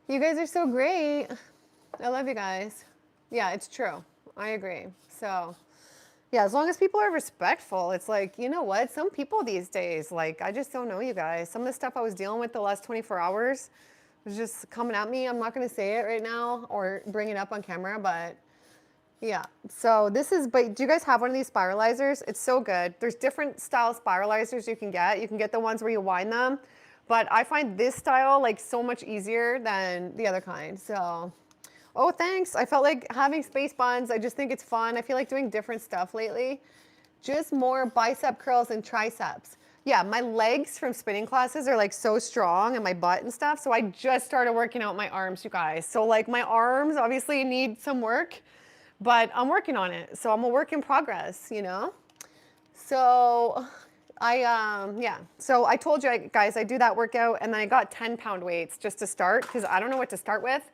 Speaker 1: You guys are so great. I love you guys. Yeah, it's true. I agree. So yeah, as long as people are respectful, it's like, you know what? Some people these days, like, I just don't know you guys. Some of the stuff I was dealing with the last 24 hours was just coming at me. I'm not gonna say it right now or bring it up on camera, but yeah, so this is, but do you guys have one of these spiralizers? It's so good. There's different style spiralizers you can get. You can get the ones where you wind them, but I find this style like so much easier than the other kind. So, oh, thanks. I felt like having space buns. I just think it's fun. I feel like doing different stuff lately. Just more bicep curls and triceps. Yeah, my legs from spinning classes are like so strong and my butt and stuff. So I just started working out my arms, you guys. So like my arms obviously need some work, but I'm working on it. So I'm a work in progress, you know? So yeah. So I told you guys, I do that workout and then I got 10-pound weights just to start because I don't know what to start with.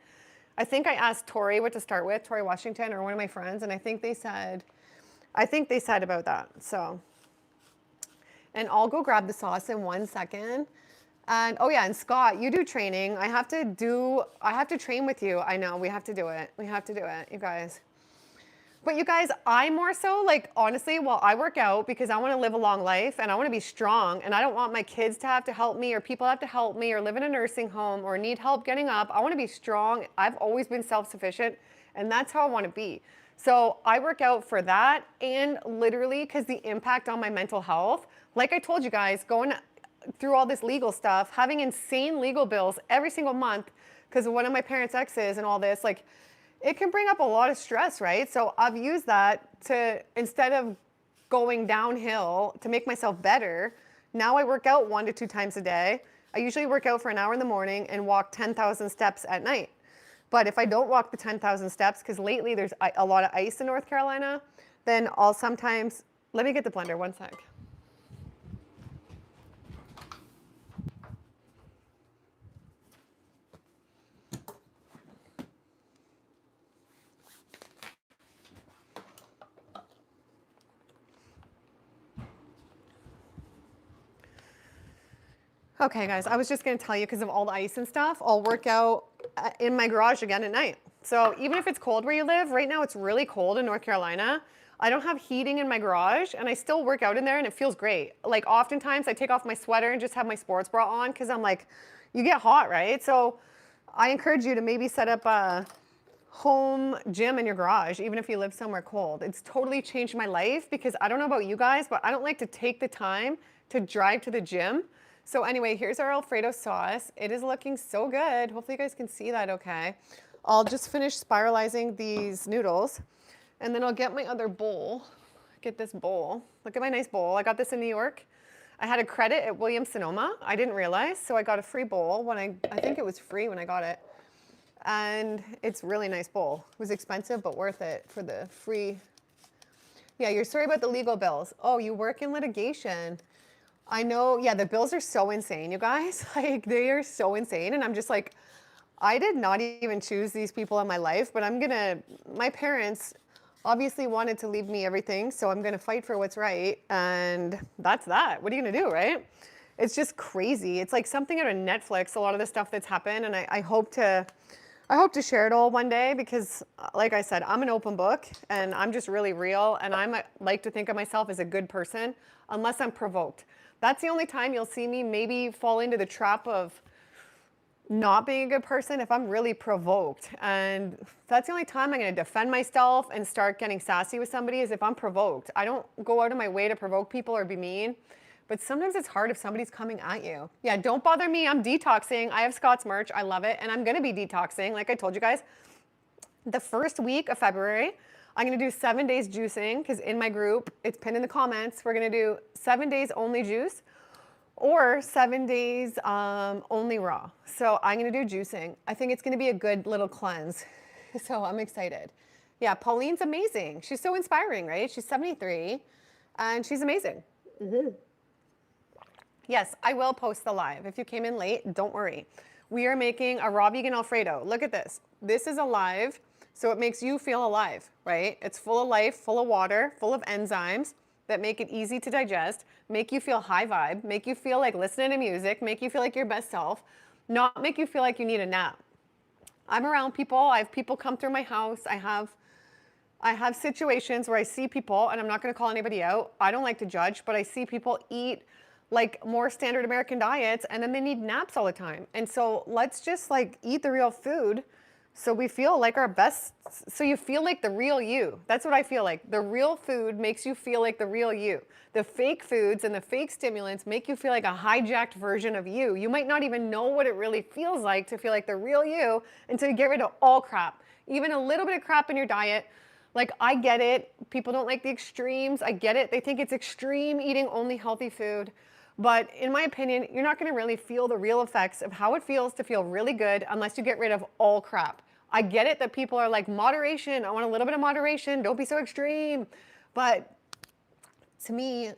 Speaker 1: I think I asked Tori what to start with, Tori Washington or one of my friends, and I think they said about that, so. And I'll go grab the sauce in 1 second. And oh yeah, and Scott, you do training. I have to train with you. I know, we have to do it. We have to do it, you guys. But you guys, I more so like, honestly, while I work out because I want to live a long life and I want to be strong and I don't want my kids to have to help me or people have to help me or live in a nursing home or need help getting up. I want to be strong. I've always been self-sufficient and that's how I want to be. So I work out for that and literally because the impact on my mental health, like I told you guys, going through all this legal stuff, having insane legal bills every single month because of one of my parents' exes and all this, like, it can bring up a lot of stress, right? So I've used that to, instead of going downhill to make myself better, now I work out 1 to 2 times a day. I usually work out for an hour in the morning and walk 10,000 steps at night. But if I don't walk the 10,000 steps, because lately there's a lot of ice in North Carolina, then I'll sometimes, let me get the blender, 1 sec. Okay, guys, I was just gonna tell you because of all the ice and stuff, I'll work out in my garage again at night. So even if it's cold where you live, right now it's really cold in North Carolina. I don't have heating in my garage and I still work out in there and it feels great. Like oftentimes I take off my sweater and just have my sports bra on because I'm like, you get hot, right? So I encourage you to maybe set up a home gym in your garage, even if you live somewhere cold. It's totally changed my life because I don't know about you guys, but I don't like to take the time to drive to the gym. So anyway, here's our Alfredo sauce. It is looking so good. Hopefully you guys can see that okay. I'll just finish spiralizing these noodles and then I'll get my other bowl. Get this bowl. Look at my nice bowl. I got this in New York. I had a credit at Williams-Sonoma. I didn't realize, so I got a free bowl when I think it was free when I got it. And it's a really nice bowl. It was expensive, but worth it for the free. Yeah, you're sorry about the legal bills. Oh, you work in litigation. I know, yeah, the bills are so insane, you guys. Like, they are so insane. And I'm just like, I did not even choose these people in my life, but my parents obviously wanted to leave me everything, so I'm gonna fight for what's right, and that's that. What are you gonna do, right? It's just crazy. It's like something out of Netflix, a lot of the stuff that's happened, and I hope to share it all one day because, like I said, I'm an open book and I'm just really real, and like to think of myself as a good person unless I'm provoked. That's the only time you'll see me maybe fall into the trap of not being a good person if I'm really provoked. And that's the only time I'm going to defend myself and start getting sassy with somebody is if I'm provoked. I don't go out of my way to provoke people or be mean. But sometimes it's hard if somebody's coming at you. Yeah, don't bother me. I'm detoxing. I have Scott's merch. I love it. And I'm going to be detoxing. Like I told you guys, the first week of February, I'm going to do 7 days juicing because in my group, it's pinned in the comments. We're going to do 7 days only juice or 7 days only raw. So I'm going to do juicing. I think it's going to be a good little cleanse. So I'm excited. Yeah, Pauline's amazing. She's so inspiring, right? She's 73 and she's amazing. Yes, I will post the live. If you came in late, don't worry. We are making a raw vegan Alfredo. Look at this. This is alive, so it makes you feel alive, right? It's full of life, full of water, full of enzymes that make it easy to digest, make you feel high vibe, make you feel like listening to music, make you feel like your best self, not make you feel like you need a nap. I'm around people. I have people come through my house. I have situations where I see people, and I'm not going to call anybody out. I don't like to judge, but I see people eat like more standard American diets and then they need naps all the time. And so let's just like eat the real food so we feel like our best, so you feel like the real you. That's what I feel like. The real food makes you feel like the real you. The fake foods and the fake stimulants make you feel like a hijacked version of you. You might not even know what it really feels like to feel like the real you until you get rid of all crap. Even a little bit of crap in your diet. Like, I get it. People don't like the extremes. I get it. They think it's extreme eating only healthy food. But in my opinion, you're not going to really feel the real effects of how it feels to feel really good unless you get rid of all crap. I get it that people are like, moderation. I want a little bit of moderation. Don't be so extreme. But to me,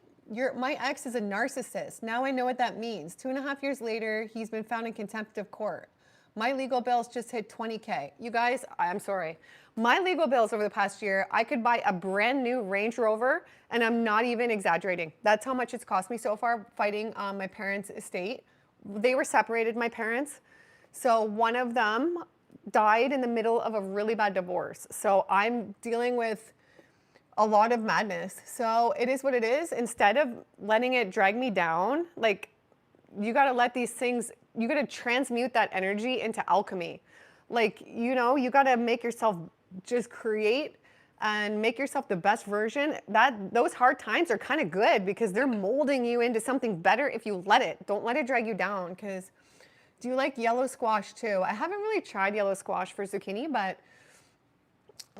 Speaker 1: my ex is a narcissist. Now I know what that means. 2.5 years later, he's been found in contempt of court. My legal bills just hit 20K. You guys, I'm sorry. My legal bills over the past year, I could buy a brand new Range Rover, and I'm not even exaggerating. That's how much it's cost me so far fighting my parents' estate. They were separated, my parents. So one of them died in the middle of a really bad divorce. So I'm dealing with a lot of madness. So it is what it is. Instead of letting it drag me down, like, you got to let these things, you got to transmute that energy into alchemy. Like, you know, you got to make yourself just create and make yourself the best version. Those hard times are kind of good because they're molding you into something better if you let it. Don't let it drag you down. Because do you like yellow squash too? I haven't really tried yellow squash for zucchini, but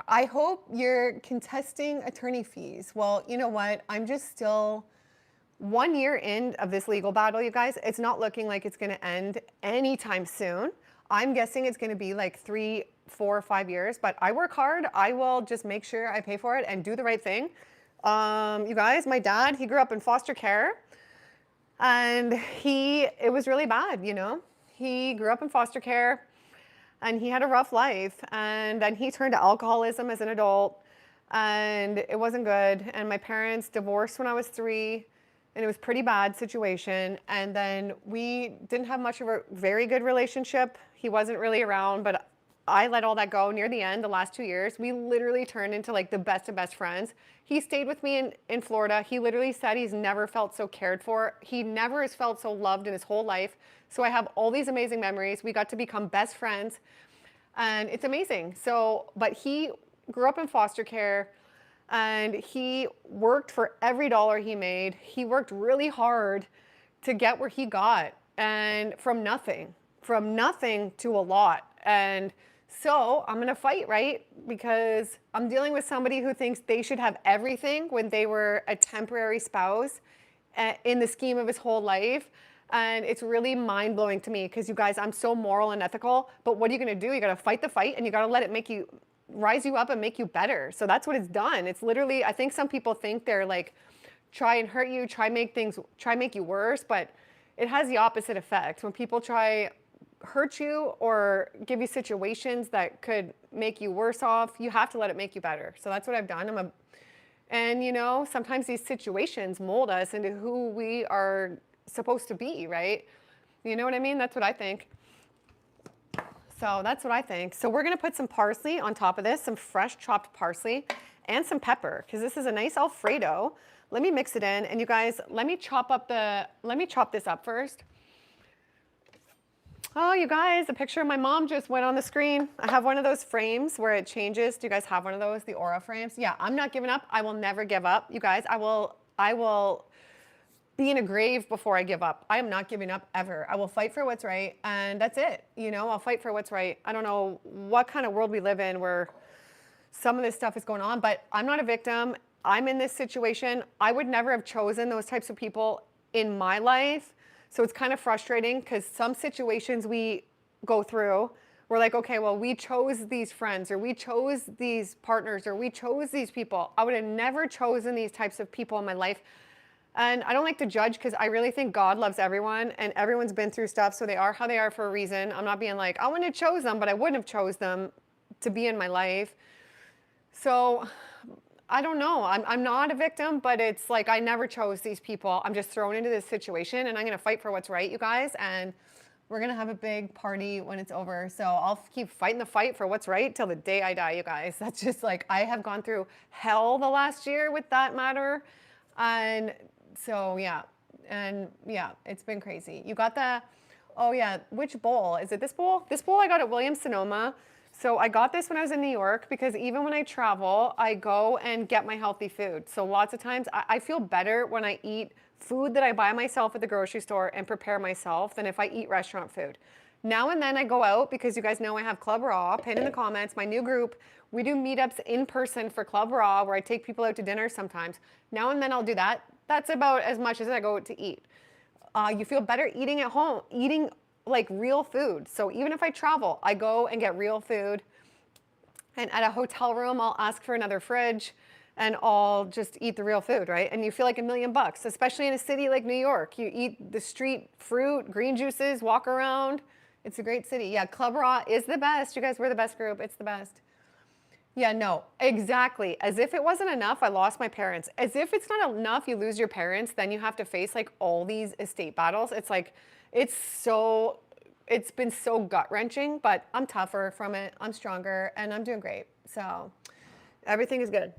Speaker 1: I hope you're contesting attorney fees. Well, you know what? I'm just still 1 year in of this legal battle, you guys. It's not looking like it's going to end anytime soon. I'm guessing it's going to be like 3, 4, 5 years, but I work hard. I will just make sure I pay for it and do the right thing. You guys, my dad, he grew up in foster care, and it was really bad, you know. He grew up in foster care, and he had a rough life, and then he turned to alcoholism as an adult, and it wasn't good. And my parents divorced when I was 3, and it was a pretty bad situation. And then we didn't have much of a very good relationship. He wasn't really around, but I let all that go near the end, the last 2 years. We literally turned into like the best of best friends. He stayed with me in Florida. He literally said he's never felt so cared for. He never has felt so loved in his whole life. So I have all these amazing memories. We got to become best friends, and it's amazing. So, but he grew up in foster care, and he worked for every dollar he made. He worked really hard to get where he got, and from nothing to a lot. And so I'm gonna fight, right? Because I'm dealing with somebody who thinks they should have everything when they were a temporary spouse in the scheme of his whole life. And it's really mind-blowing to me because, you guys, I'm so moral and ethical, but what are you gonna do? You gotta fight the fight, and you gotta let it rise you up and make you better. So that's what it's done. It's literally, I think some people think they're like, try and hurt you, try make you worse, but it has the opposite effect. When people try hurt you or give you situations that could make you worse off, you have to let it make you better. So that's what I've done. And you know, sometimes these situations mold us into who we are supposed to be, right? You know what I mean? That's what I think. So that's what I think. So we're gonna put some parsley on top of this, some fresh chopped parsley and some pepper, because this is a nice Alfredo. Let me mix it in, and you guys, let me chop this up first. Oh, you guys, a picture of my mom just went on the screen. I have one of those frames where it changes. Do you guys have one of those, the Aura frames? Yeah, I'm not giving up. I will never give up. You guys, I will be in a grave before I give up. I am not giving up ever. I will fight for what's right, and that's it. You know, I'll fight for what's right. I don't know what kind of world we live in where some of this stuff is going on, but I'm not a victim. I'm in this situation. I would never have chosen those types of people in my life. So it's kind of frustrating because some situations we go through, we're like, okay, well, we chose these friends, or we chose these partners, or we chose these people. I would have never chosen these types of people in my life. And I don't like to judge, because I really think God loves everyone, and everyone's been through stuff, so they are how they are for a reason. I'm not being like, I wouldn't have chose them, but I wouldn't have chose them to be in my life. So I don't know. I'm not a victim, but it's like I never chose these people. I'm just thrown into this situation, and I'm going to fight for what's right, you guys. And we're going to have a big party when it's over. So I'll keep fighting the fight for what's right till the day I die, you guys. That's just like, I have gone through hell the last year with that matter. And so, yeah. And yeah, it's been crazy. You got the, oh yeah, which bowl? Is it this bowl? This bowl I got at Williams-Sonoma. So I got this when I was in New York, because even when I travel, I go and get my healthy food. So lots of times I feel better when I eat food that I buy myself at the grocery store and prepare myself than if I eat restaurant food. Now and then I go out, because you guys know I have Club Raw, pin in the comments, my new group. We do meetups in person for Club Raw, where I take people out to dinner sometimes. Now and then I'll do that. That's about as much as I go out to eat. You feel better eating at home, eating like real food. So even if I travel, I go and get real food. And at a hotel room, I'll ask for another fridge, and I'll just eat the real food, right? And you feel like $1,000,000, especially in a city like New York. You eat the street fruit, green juices, walk around. It's a great city. Yeah, Club Raw is the best. You guys, we're the best group. It's the best. Yeah, no, exactly. As if it wasn't enough, I lost my parents. As if it's not enough, you lose your parents, then you have to face like all these estate battles. It's like, it's been so gut-wrenching, but I'm tougher from it. I'm stronger, and I'm doing great. So everything is good.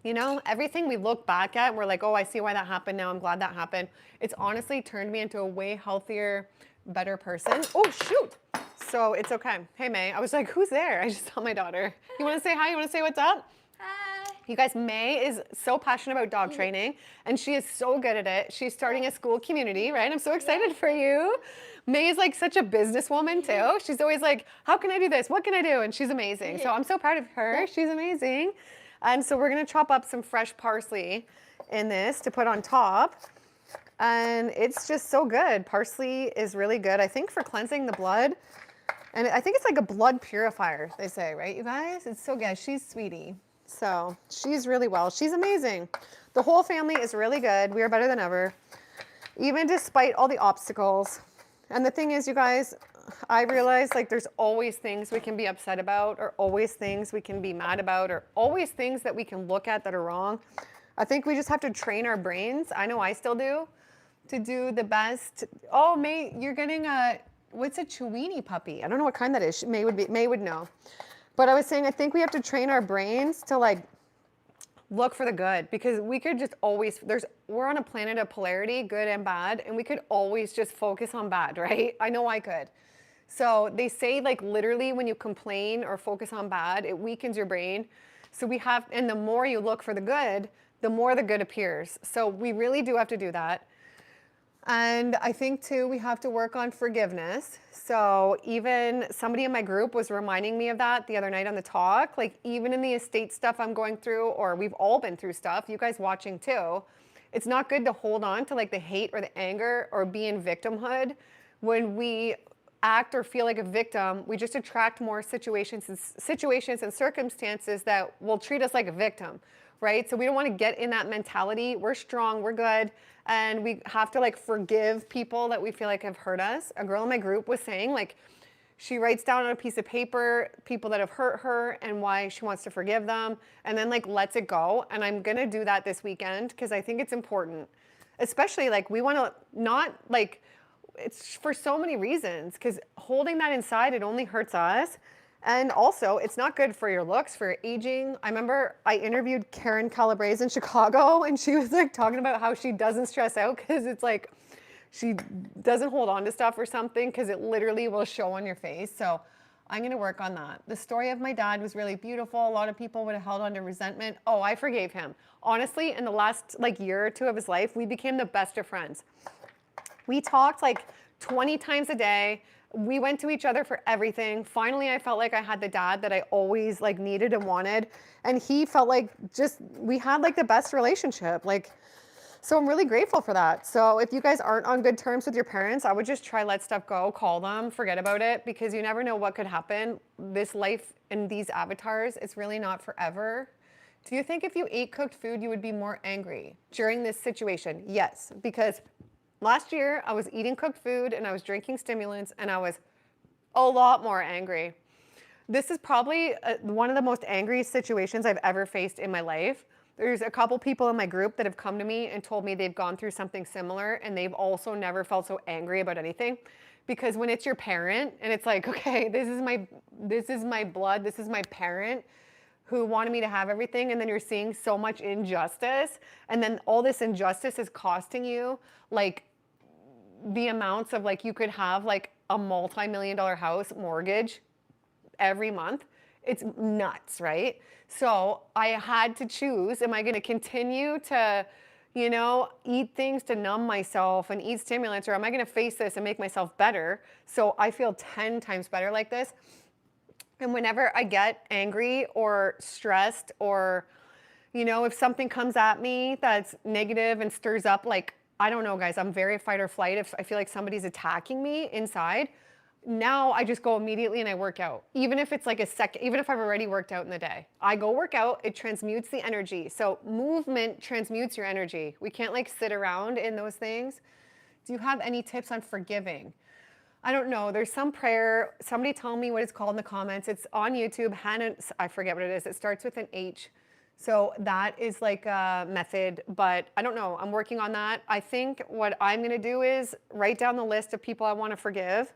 Speaker 1: You know, everything we look back at, we're like, oh, I see why that happened now. I'm glad that happened. It's honestly turned me into a way healthier, better person. Oh, shoot. So it's okay. Hey, May. I was like, who's there? I just saw my daughter. You want to say hi? You want to say what's up?
Speaker 2: Hi.
Speaker 1: You guys, May is so passionate about dog training, and she is so good at it. She's starting a school community, right? I'm so excited for you. May is like such a businesswoman too. She's always like, how can I do this? What can I do? And she's amazing. So I'm so proud of her. She's amazing. And so we're gonna chop up some fresh parsley in this to put on top. And it's just so good. Parsley is really good, I think, for cleansing the blood. And I think it's like a blood purifier, they say, right, you guys? It's so good. She's sweetie. So she's really well. She's amazing. The whole family is really good. We are better than ever, even despite all the obstacles. And the thing is, you guys, I realize like there's always things we can be upset about, or always things we can be mad about, or always things that we can look at that are wrong. I think we just have to train our brains. I know I still do, to do the best. Oh, May, you're getting what's a Chiweenie puppy? I don't know what kind that is. May would know. But I was saying, I think we have to train our brains to like look for the good, because we could just always, we're on a planet of polarity, good and bad, and we could always just focus on bad, right? I know I could. So they say like literally when you complain or focus on bad, it weakens your brain. So we have, and the more you look for the good, the more the good appears. So we really do have to do that. And I think too, we have to work on forgiveness. So even somebody in my group was reminding me of that the other night on the talk, like even in the estate stuff I'm going through, or we've all been through stuff, you guys watching too, it's not good to hold on to like the hate or the anger or be in victimhood. When we act or feel like a victim, we just attract more situations and circumstances that will treat us like a victim. right? So we don't want to get in that mentality. We're strong, we're good, and we have to like forgive people that we feel like have hurt us. A girl in my group was saying like, she writes down on a piece of paper people that have hurt her and why she wants to forgive them, and then like lets it go. And I'm gonna do that this weekend because I think it's important. Especially like we want to not like, it's for so many reasons, because holding that inside, it only hurts us. And also, it's not good for your looks, for your aging. I remember I interviewed Karen Calabrese in Chicago, and she was like talking about how she doesn't stress out because it's like she doesn't hold on to stuff or something because it literally will show on your face. So I'm going to work on that. The story of my dad was really beautiful. A lot of people would have held on to resentment. Oh, I forgave him. Honestly, in the last like year or two of his life, we became the best of friends. We talked like 20 times a day. We went to each other for everything. Finally, I felt like I had the dad that I always like needed and wanted. And he felt like just, we had like the best relationship. Like, so I'm really grateful for that. So if you guys aren't on good terms with your parents, I would just try let stuff go, call them, forget about it, because you never know what could happen. This life and these avatars, it's really not forever. Do you think if you ate cooked food, you would be more angry during this situation? Yes, because last year I was eating cooked food and I was drinking stimulants and I was a lot more angry. This is probably one of the most angry situations I've ever faced in my life. There's a couple people in my group that have come to me and told me they've gone through something similar and they've also never felt so angry about anything. Because when it's your parent and it's like, okay, this is my blood, this is my parent who wanted me to have everything, and then you're seeing so much injustice, and then all this injustice is costing you like the amounts of like you could have like a multi-million-dollar house mortgage every month. It's nuts, right? So I had to choose, am I going to continue to, you know, eat things to numb myself and eat stimulants, or am I going to face this and make myself better? So I feel 10 times better like this. And whenever I get angry or stressed, or, you know, if something comes at me that's negative and stirs up, like, I don't know, guys, I'm very fight or flight. If I feel like somebody's attacking me inside, now I just go immediately and I work out. Even if it's like a second, even if I've already worked out in the day, I go work out, it transmutes the energy. So movement transmutes your energy. We can't like sit around in those things. Do you have any tips on forgiving? I don't know. There's some prayer. Somebody tell me what it's called in the comments. It's on YouTube. Hannah, I forget what it is. It starts with an H. So that is like a method, but I don't know. I'm working on that. I think what I'm going to do is write down the list of people I want to forgive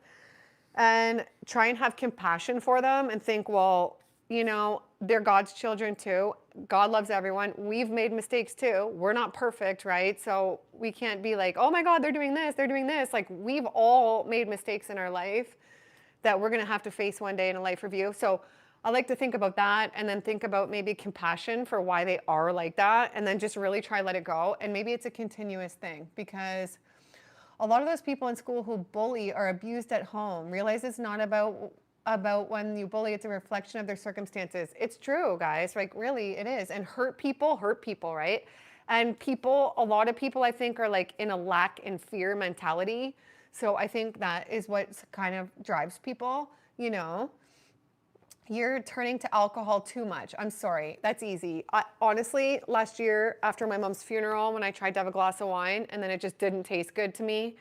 Speaker 1: and try and have compassion for them and think, well, you know, they're God's children too. God loves everyone. We've made mistakes too. We're not perfect, right? So we can't be like, oh my God, they're doing this, they're doing this. Like, we've all made mistakes in our life that we're going to have to face one day in a life review. So I like to think about that, and then think about maybe compassion for why they are like that, and then just really try let it go. And maybe it's a continuous thing, because a lot of those people in school who bully are abused at home. Realize it's not about when you bully, it's a reflection of their circumstances. It's true, guys, like really it is. And hurt people, right? And people, a lot of people I think are like in a lack and fear mentality. So I think that is what kind of drives people, you know. You're turning to alcohol too much. I'm sorry, that's easy. Honestly, last year after my mom's funeral, when I tried to have a glass of wine and then it just didn't taste good to me,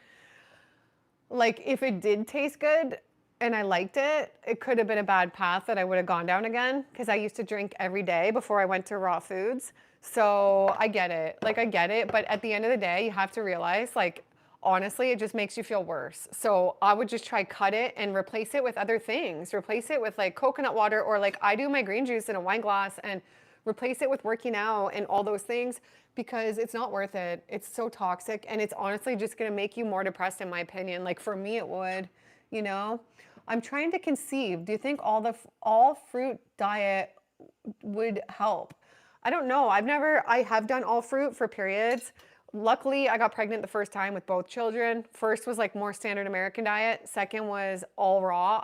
Speaker 1: like if it did taste good and I liked it, it could have been a bad path that I would have gone down again, because I used to drink every day before I went to raw foods. So I get it, like I get it, but at the end of the day, you have to realize like, honestly, it just makes you feel worse. So I would just try cut it and replace it with other things. Replace it with like coconut water, or like I do my green juice in a wine glass, and replace it with working out and all those things, because it's not worth it. It's so toxic, and it's honestly just gonna make you more depressed, in my opinion. Like for me, it would, you know. I'm trying to conceive. Do you think all fruit diet would help? I don't know. I have done all fruit for periods. Luckily, I got pregnant the first time with both children. First was like more standard American diet. Second was all raw,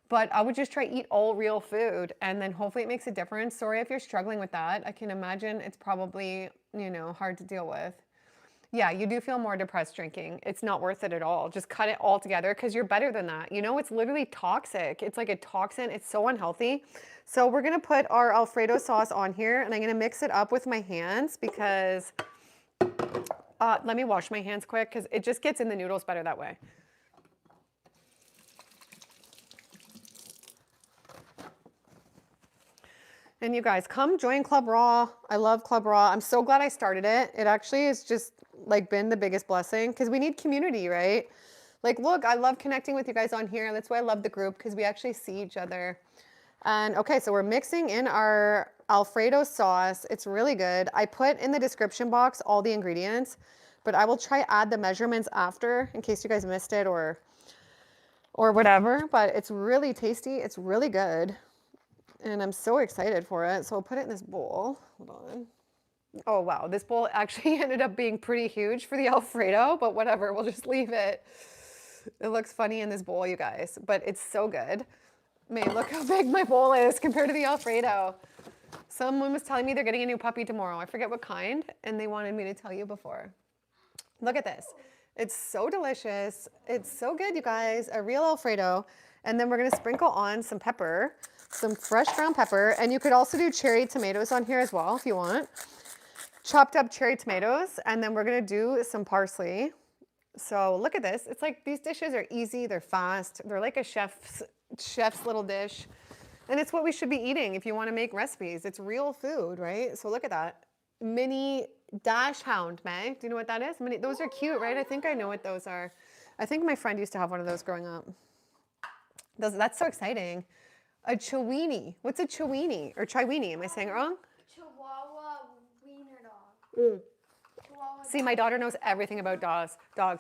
Speaker 1: But I would just try eat all real food, and then hopefully it makes a difference. Sorry if you're struggling with that. I can imagine it's probably, you know, hard to deal with. Yeah, you do feel more depressed drinking. It's not worth it at all. Just cut it all together, because you're better than that. You know, it's literally toxic. It's like a toxin. It's so unhealthy. So we're gonna put our Alfredo sauce on here, and I'm gonna mix it up with my hands because, let me wash my hands quick because it just gets in the noodles better that way. And you guys, come join Club Raw. I love Club Raw. I'm so glad I started it. It actually has just like been the biggest blessing because we need community, right? Like, look, I love connecting with you guys on here. That's why I love the group, because we actually see each other. And okay, so we're mixing in our Alfredo sauce. It's really good. I put in the description box all the ingredients, but I will try add the measurements after in case you guys missed it or whatever. But it's really tasty. It's really good. And I'm so excited for it. So I'll put it in this bowl. Hold on. Oh, wow. This bowl actually ended up being pretty huge for the Alfredo, but whatever. We'll just leave it. It looks funny in this bowl, you guys, but it's so good. May, look how big my bowl is compared to the Alfredo. Someone was telling me they're getting a new puppy tomorrow. I forget what kind, and they wanted me to tell you before. Look at this. It's so delicious. It's so good, you guys. A real Alfredo. And then we're going to sprinkle on some pepper, some fresh ground pepper. And you could also do cherry tomatoes on here as well if you want. Chopped up cherry tomatoes. And then we're going to do some parsley. So look at this. It's like these dishes are easy. They're fast. They're like a chef's little dish. And it's what we should be eating if you want to make recipes. It's real food, right? So look at that. Mini dash hound, May. Do you know what that is? Mini, those are cute, right? I think I know what those are. I think my friend used to have one of those growing up. That's so exciting. A chiweenie. What's a chiweenie? Or chiweenie? Am I saying it wrong?
Speaker 2: Chihuahua wiener dog.
Speaker 1: Chihuahua. See, my daughter knows everything about dogs. Yeah.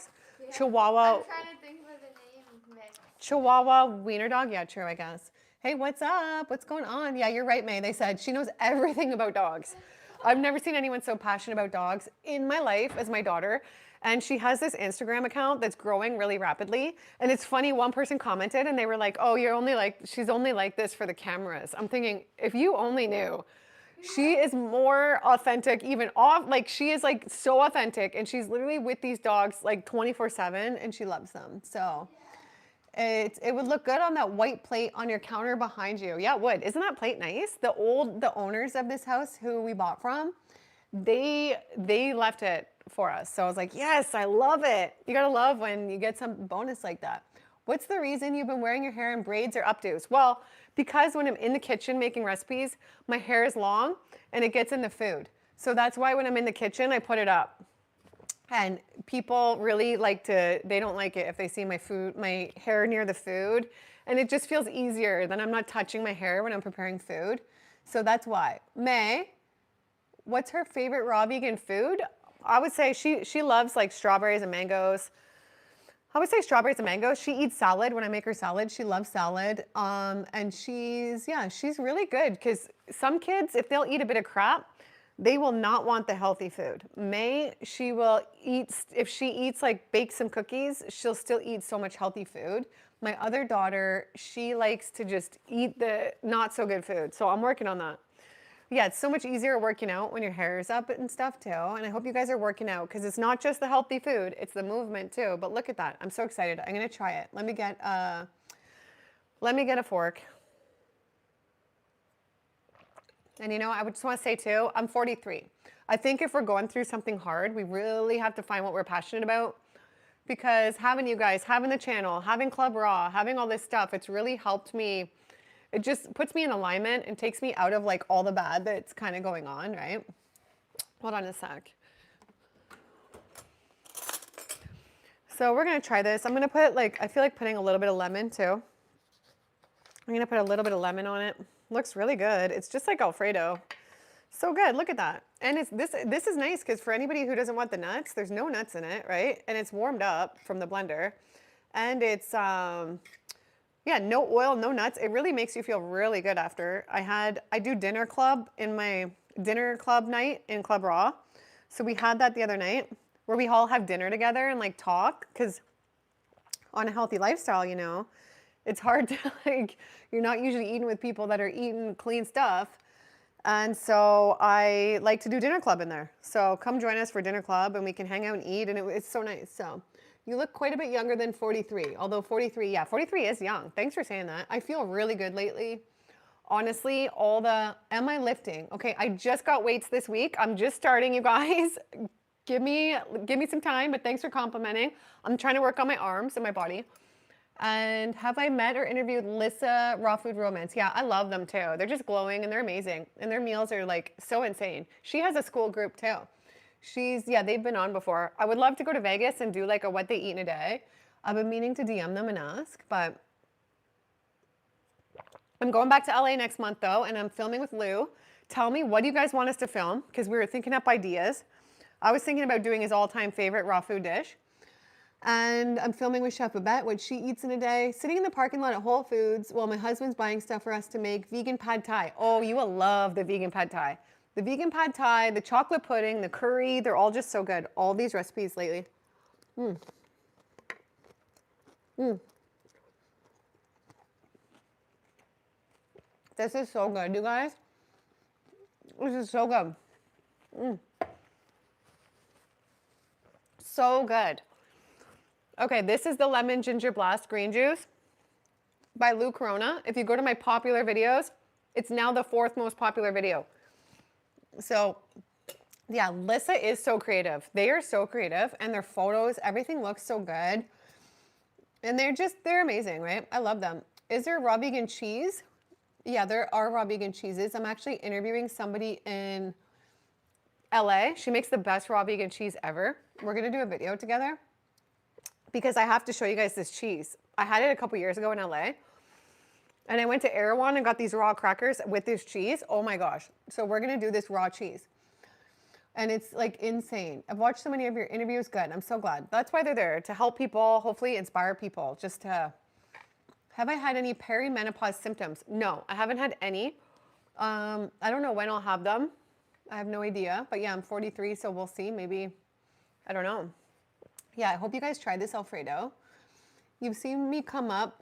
Speaker 2: Chihuahua. I'm trying to think of the name.
Speaker 1: Chihuahua wiener dog? Yeah, true, I guess. Hey, what's up? What's going on? Yeah, you're right, May. They said she knows everything about dogs. I've never seen anyone so passionate about dogs in my life as my daughter. And she has this Instagram account that's growing really rapidly. And it's funny, one person commented and they were like, oh, she's only like this for the cameras. I'm thinking, if you only knew. She is more authentic, even off, like she is like so authentic, and she's literally with these dogs like 24/7, and she loves them. So it would look good on that white plate on your counter behind you. Yeah, it would. Isn't that plate nice? The owners of this house who we bought from, they left it for us. So I was like, yes, I love it. You gotta love when you get some bonus like that. What's the reason you've been wearing your hair in braids or updos? Well, because when I'm in the kitchen making recipes, my hair is long and it gets in the food. So that's why when I'm in the kitchen, I put it up. And people really they don't like it if they see my hair near the food. And it just feels easier than I'm not touching my hair when I'm preparing food. So that's why. May, what's her favorite raw vegan food? I would say she loves like strawberries and mangoes. I would say strawberries and mangoes. She eats salad when I make her salad. She loves salad. And she's really good because some kids, if they'll eat a bit of crap, they will not want the healthy food. May, she will eat, if she eats like bake some cookies, she'll still eat so much healthy food. My other daughter, she likes to just eat the not so good food. So I'm working on that. Yeah, it's so much easier working out when your hair is up and stuff too. And I hope you guys are working out because it's not just the healthy food, it's the movement too. But look at that. I'm so excited. I'm gonna try it. Let me get a fork. And you know, I would just want to say too, I'm 43. I think if we're going through something hard, we really have to find what we're passionate about. Because having you guys, having the channel, having Club Raw, having all this stuff, it's really helped me. It just puts me in alignment and takes me out of like all the bad that's kind of going on, right? Hold on a sec. So we're gonna try this. I'm gonna put I feel like putting a little bit of lemon too. I'm gonna put a little bit of lemon on it. Looks really good. It's just like Alfredo. So good, look at that. And this is nice because for anybody who doesn't want the nuts, there's no nuts in it, right? And it's warmed up from the blender. And it's, yeah, no oil, no nuts. It really makes you feel really good after. I do dinner club in my dinner club night in Club Raw. So we had that the other night where we all have dinner together and like talk because on a healthy lifestyle, you know, it's hard to you're not usually eating with people that are eating clean stuff. And so I like to do dinner club in there. So come join us for dinner club and we can hang out and eat and it's so nice. So you look quite a bit younger than 43, although 43 is young. Thanks for saying that. I feel really good lately. Honestly, am I lifting? Okay, I just got weights this week. I'm just starting, you guys. Give me some time, but thanks for complimenting. I'm trying to work on my arms and my body. And have I met or interviewed Lisa Raw Food Romance? Yeah, I love them too. They're just glowing and they're amazing. And their meals are like so insane. She has a school group too. They've been on before. I would love to go to Vegas and do like a what they eat in a day. I've been meaning to DM them and ask, but I'm going back to LA next month though, and I'm filming with Lou. Tell me, what do you guys want us to film? Because we were thinking up ideas. I was thinking about doing his all-time favorite raw food dish. And I'm filming with Chef Babette, what she eats in a day, sitting in the parking lot at Whole Foods while my husband's buying stuff for us to make vegan pad thai. Oh, you will love the vegan pad thai. The vegan pad thai, the chocolate pudding, the curry, they're all just so good. All these recipes lately. This is so good, you guys. This is so good. So good. Okay, this is the lemon ginger blast green juice by Lou Corona. If you go to my popular videos, it's now the 4th most popular video. So yeah, Lissa is so creative. They are so creative, and their photos, everything looks so good. And they're amazing, right? I love them. Is there raw vegan cheese? Yeah, there are raw vegan cheeses. I'm actually interviewing somebody in LA. She makes the best raw vegan cheese ever. We're gonna do a video together because I have to show you guys this cheese. I had it a couple years ago in LA, and I went to Erewhon and got these raw crackers with this cheese. Oh my gosh. So we're gonna do this raw cheese. And it's like insane. I've watched so many of your interviews. Good, I'm so glad. That's why they're there, to help people, hopefully inspire people, just to, have I had any perimenopause symptoms? No, I haven't had any. I don't know when I'll have them. I have no idea, but yeah, I'm 43, so we'll see, maybe, I don't know. Yeah, I hope you guys try this Alfredo. You've seen me come up.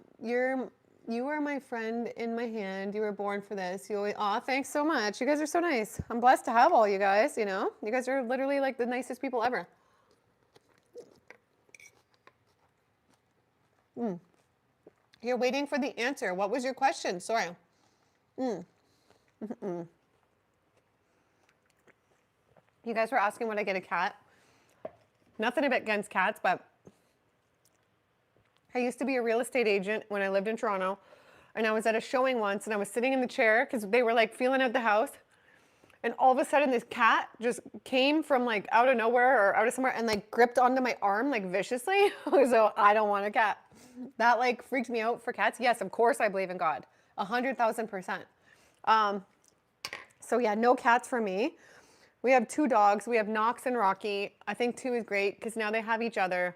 Speaker 1: You are my friend in my hand. You were born for this. Aw, thanks so much. You guys are so nice. I'm blessed to have all you guys, you know? You guys are literally like the nicest people ever. You're waiting for the answer. What was your question? Sorry. You guys were asking when I get a cat. Nothing against cats, but I used to be a real estate agent when I lived in Toronto, and I was at a showing once, and I was sitting in the chair because they were like feeling out the house, and all of a sudden this cat just came from like out of nowhere or out of somewhere and like gripped onto my arm like viciously. So I don't want a cat. That like freaked me out for cats. Yes, of course I believe in God, 100,000%. So yeah, no cats for me. We have 2 dogs. We have Knox and Rocky. I think 2 is great because now they have each other.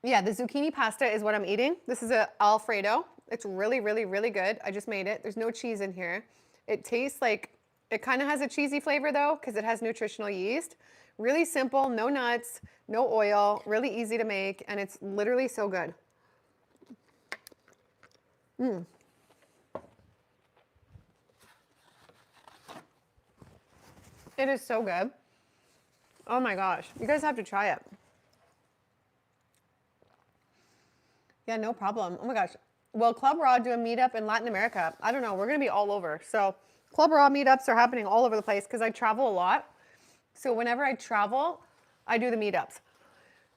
Speaker 1: Yeah, the zucchini pasta is what I'm eating. This is a Alfredo. It's really, really, really good. I just made it. There's no cheese in here. It tastes like, it kind of has a cheesy flavor though, because it has nutritional yeast. Really simple, no nuts, no oil, really easy to make, and it's literally so good. It is so good. Oh my gosh, you guys have to try it. Yeah, no problem. Oh my gosh. Will Club Raw do a meetup in Latin America? I don't know. We're going to be all over. So Club Raw meetups are happening all over the place because I travel a lot. So whenever I travel, I do the meetups.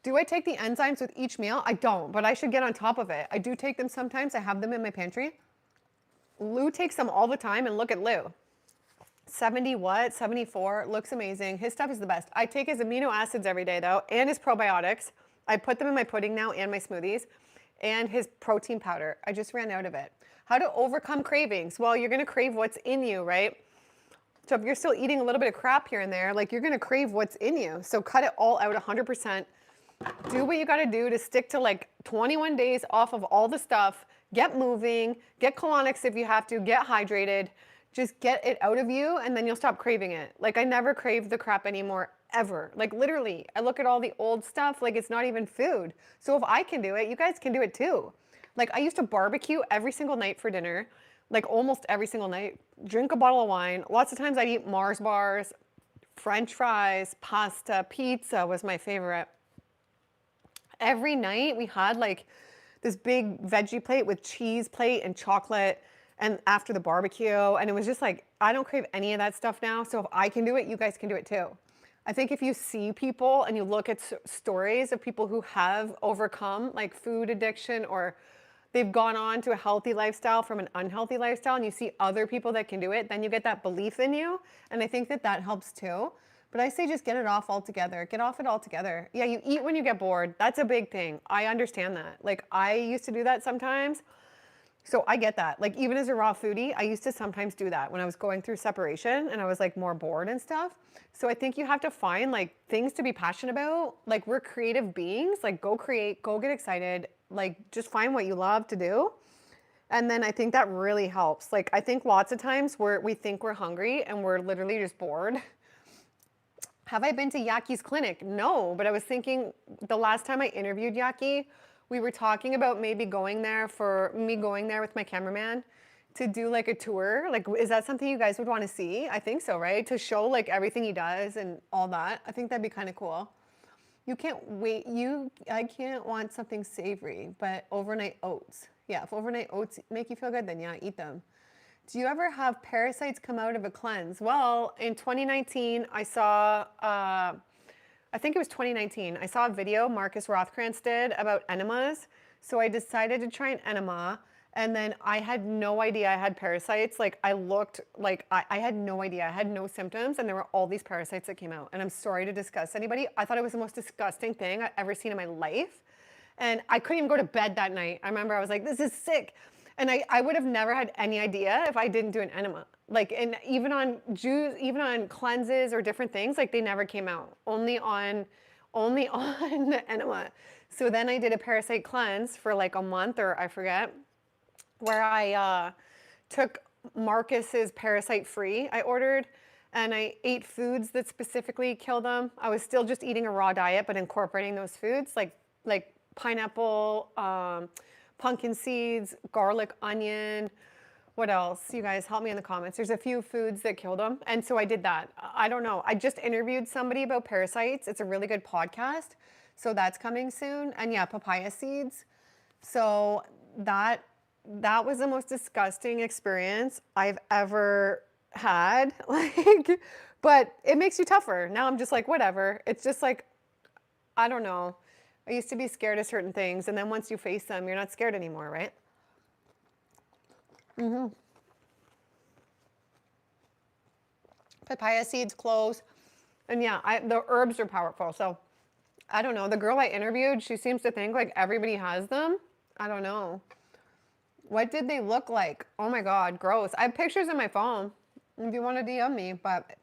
Speaker 1: Do I take the enzymes with each meal? I don't, but I should get on top of it. I do take them sometimes. I have them in my pantry. Lou takes them all the time, and look at Lou. 70 what? 74. Looks amazing. His stuff is the best. I take his amino acids every day though, and his probiotics. I put them in my pudding now and my smoothies. And his protein powder. I just ran out of it. How to overcome cravings? Well, you're gonna crave what's in you, right? So if you're still eating a little bit of crap here and there, like you're gonna crave what's in you. So cut it all out 100%. Do what you gotta do to stick to like 21 days off of all the stuff. Get moving, get colonics if you have to, get hydrated. Just get it out of you and then you'll stop craving it. Like I never crave the crap anymore, ever. Like literally, I look at all the old stuff like it's not even food. So if I can do it, you guys can do it too. Like I used to barbecue every single night for dinner, like almost every single night, drink a bottle of wine. Lots of times I'd eat Mars bars, French fries, pasta, pizza was my favorite. Every night we had like this big veggie plate with cheese plate and chocolate and after the barbecue. And it was just like, I don't crave any of that stuff now. So if I can do it, you guys can do it too. I think if you see people and you look at stories of people who have overcome like food addiction, or they've gone on to a healthy lifestyle from an unhealthy lifestyle, and you see other people that can do it, then you get that belief in you. And I think that that helps too. But I say just get it off altogether. Get off it altogether. Yeah, you eat when you get bored. That's a big thing. I understand that. Like, I used to do that sometimes. So I get that. Like, even as a raw foodie, I used to sometimes do that when I was going through separation and I was like more bored and stuff. So I think you have to find like things to be passionate about. Like, we're creative beings. Like, go create, go get excited. Like, just find what you love to do. And then I think that really helps. Like, I think lots of times we think we're hungry and we're literally just bored. Have I been to Yaki's clinic? No, but I was thinking the last time I interviewed Yaki, we were talking about maybe going there, for me going there with my cameraman to do like a tour. Like, is that something you guys would want to see? I think so, right? To show like everything he does and all that. I think that'd be kind of cool. You can't wait. I can't want something savory, but overnight oats. Yeah, if overnight oats make you feel good, then yeah, eat them. Do you ever have parasites come out of a cleanse? Well, in 2019, I saw, I think it was 2019, I saw a video Marcus Rothkrantz did about enemas. So I decided to try an enema, and then I had no idea I had parasites. Like, I looked like I had no idea. I had no symptoms, and there were all these parasites that came out. And I'm sorry to disgust anybody. I thought it was the most disgusting thing I've ever seen in my life. And I couldn't even go to bed that night. I remember I was like, this is sick. And I would have never had any idea if I didn't do an enema. Like, and even on cleanses or different things, like they never came out. Only on the enema. So then I did a parasite cleanse for like a month, or I forget, where I took Marcus's parasite free I ordered, and I ate foods that specifically kill them. I was still just eating a raw diet, but incorporating those foods like pineapple, pumpkin seeds, garlic, onion. What else? You guys help me in the comments. There's a few foods that kill them. And so I did that. I don't know. I just interviewed somebody about parasites. It's a really good podcast. So that's coming soon. And yeah, papaya seeds. So that was the most disgusting experience I've ever had. Like, but it makes you tougher. Now I'm just like, whatever. It's just like, I don't know. I used to be scared of certain things, and then once you face them, you're not scared anymore, right? Papaya seeds, cloves, and yeah, the herbs are powerful. So I don't know. The girl I interviewed, she seems to think like everybody has them. I don't know. What did they look like? Oh my God, gross. I have pictures on my phone if you want to DM me, but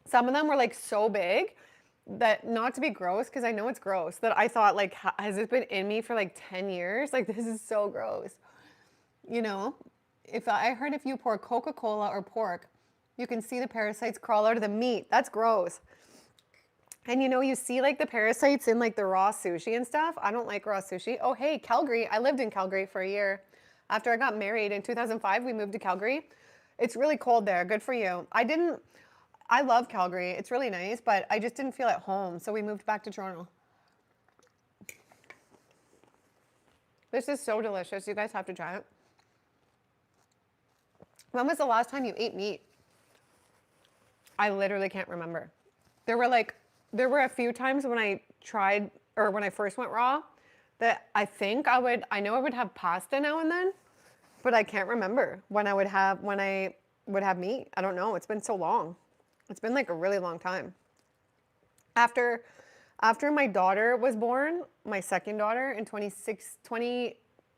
Speaker 1: some of them were like so big that, not to be gross, because I know it's gross, that I thought like, has this been in me for like 10 years? Like, this is so gross. You know, I heard if you pour Coca-Cola or pork, you can see the parasites crawl out of the meat. That's gross. And you know, you see like the parasites in like the raw sushi and stuff. I don't like raw sushi. Oh, hey, Calgary. I lived in Calgary for a year. After I got married in 2005, we moved to Calgary. It's really cold there. Good for you. I love Calgary. It's really nice, but I just didn't feel at home, so we moved back to Toronto. This is so delicious. You guys have to try it. When was the last time you ate meat? I literally can't remember. There were a few times when I tried, or when I first went raw, that I know I would have pasta now and then, but I can't remember when I would have meat. I don't know. It's been so long. It's been like a really long time. After my daughter was born, my second daughter in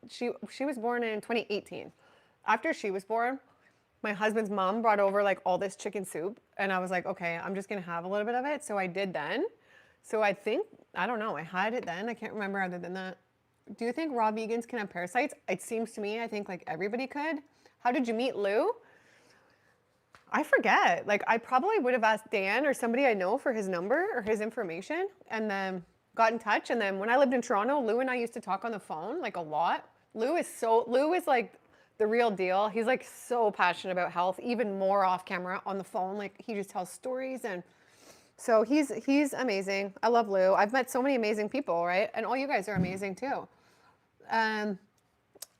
Speaker 1: she was born in 2018. After she was born, my husband's mom brought over like all this chicken soup, and I was like, okay, I'm just gonna have a little bit of it. So I did then. So I don't know, I had it then. I can't remember other than that. Do you think raw vegans can have parasites? It seems to me, I think like everybody could. How did you meet Lou? I forget. Like, I probably would have asked Dan or somebody I know for his number or his information, and then got in touch. And then when I lived in Toronto, Lou and I used to talk on the phone like a lot. Lou is like the real deal. He's like so passionate about health, even more off camera on the phone. Like, he just tells stories, and so he's amazing. I love Lou. I've met so many amazing people, right? And all you guys are amazing too.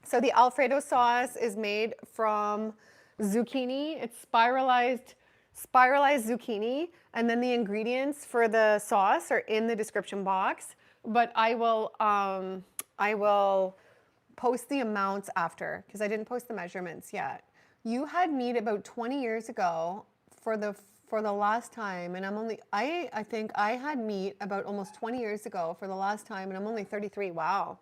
Speaker 1: So the Alfredo sauce is made from zucchini. It's spiralized zucchini, and then the ingredients for the sauce are in the description box. But I will post the amounts after because I didn't post the measurements yet. You had meat about 20 years ago for the last time, and I think I had meat about almost 20 years ago for the last time, and I'm only 33. Wow.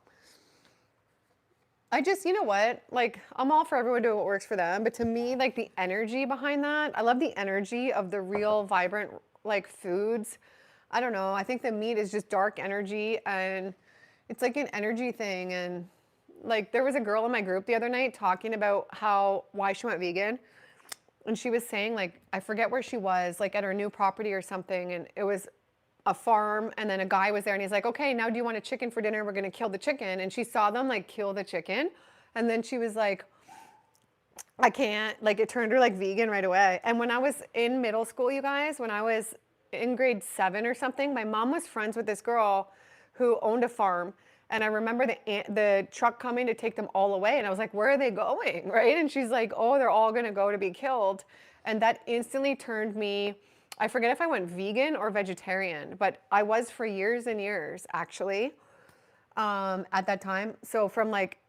Speaker 1: You know what? Like, I'm all for everyone doing what works for them, but to me, like, the energy behind that, I love the energy of the real vibrant, like, foods. I don't know. I think the meat is just dark energy, and it's like an energy thing. And like, there was a girl in my group the other night talking about why she went vegan. And she was saying, like, I forget where she was, like, at her new property or something, and it was a farm, and then a guy was there, and he's like, okay, now do you want a chicken for dinner? We're gonna kill the chicken. And she saw them like kill the chicken, and then she was like, I can't, like, it turned her like vegan right away. And when I was in middle school, you guys, when I was in grade 7 or something, my mom was friends with this girl who owned a farm. And I remember the truck coming to take them all away, and I was like, where are they going, right? And she's like, oh, they're all gonna go to be killed. And that instantly turned me, I forget if I went vegan or vegetarian, but I was for years and years, actually, at that time. So from like,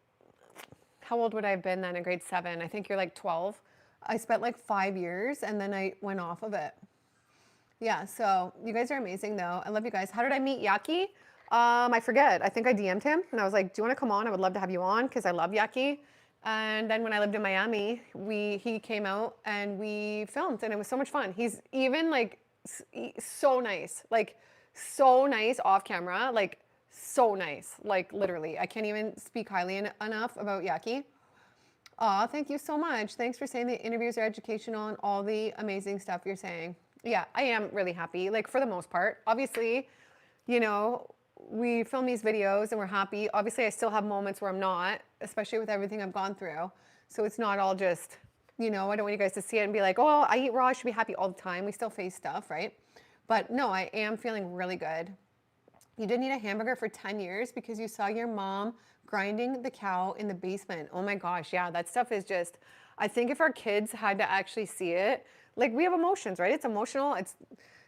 Speaker 1: how old would I have been then in grade 7? I think you're like 12. I spent like 5 years, and then I went off of it. Yeah, so you guys are amazing, though. I love you guys. How did I meet Yaki? I forget. I think I DM'd him, and I was like, do you want to come on? I would love to have you on, because I love Yaki. And then when I lived in Miami, he came out and we filmed, and it was so much fun. He's even like so nice off camera, like so nice, like literally. I can't even speak highly enough about Yaki. Aw, thank you so much. Thanks for saying the interviews are educational and all the amazing stuff you're saying. Yeah, I am really happy, like for the most part. Obviously, you know, we film these videos and we're happy. Obviously, I still have moments where I'm not, especially with everything I've gone through. So it's not all just, you know, I don't want you guys to see it and be like, oh, I eat raw, I should be happy all the time. We still face stuff, right? But no, I am feeling really good. You didn't eat a hamburger for 10 years because you saw your mom grinding the cow in the basement. Oh my gosh, yeah, that stuff is just, I think if our kids had to actually see it, like we have emotions, right? It's emotional. It's,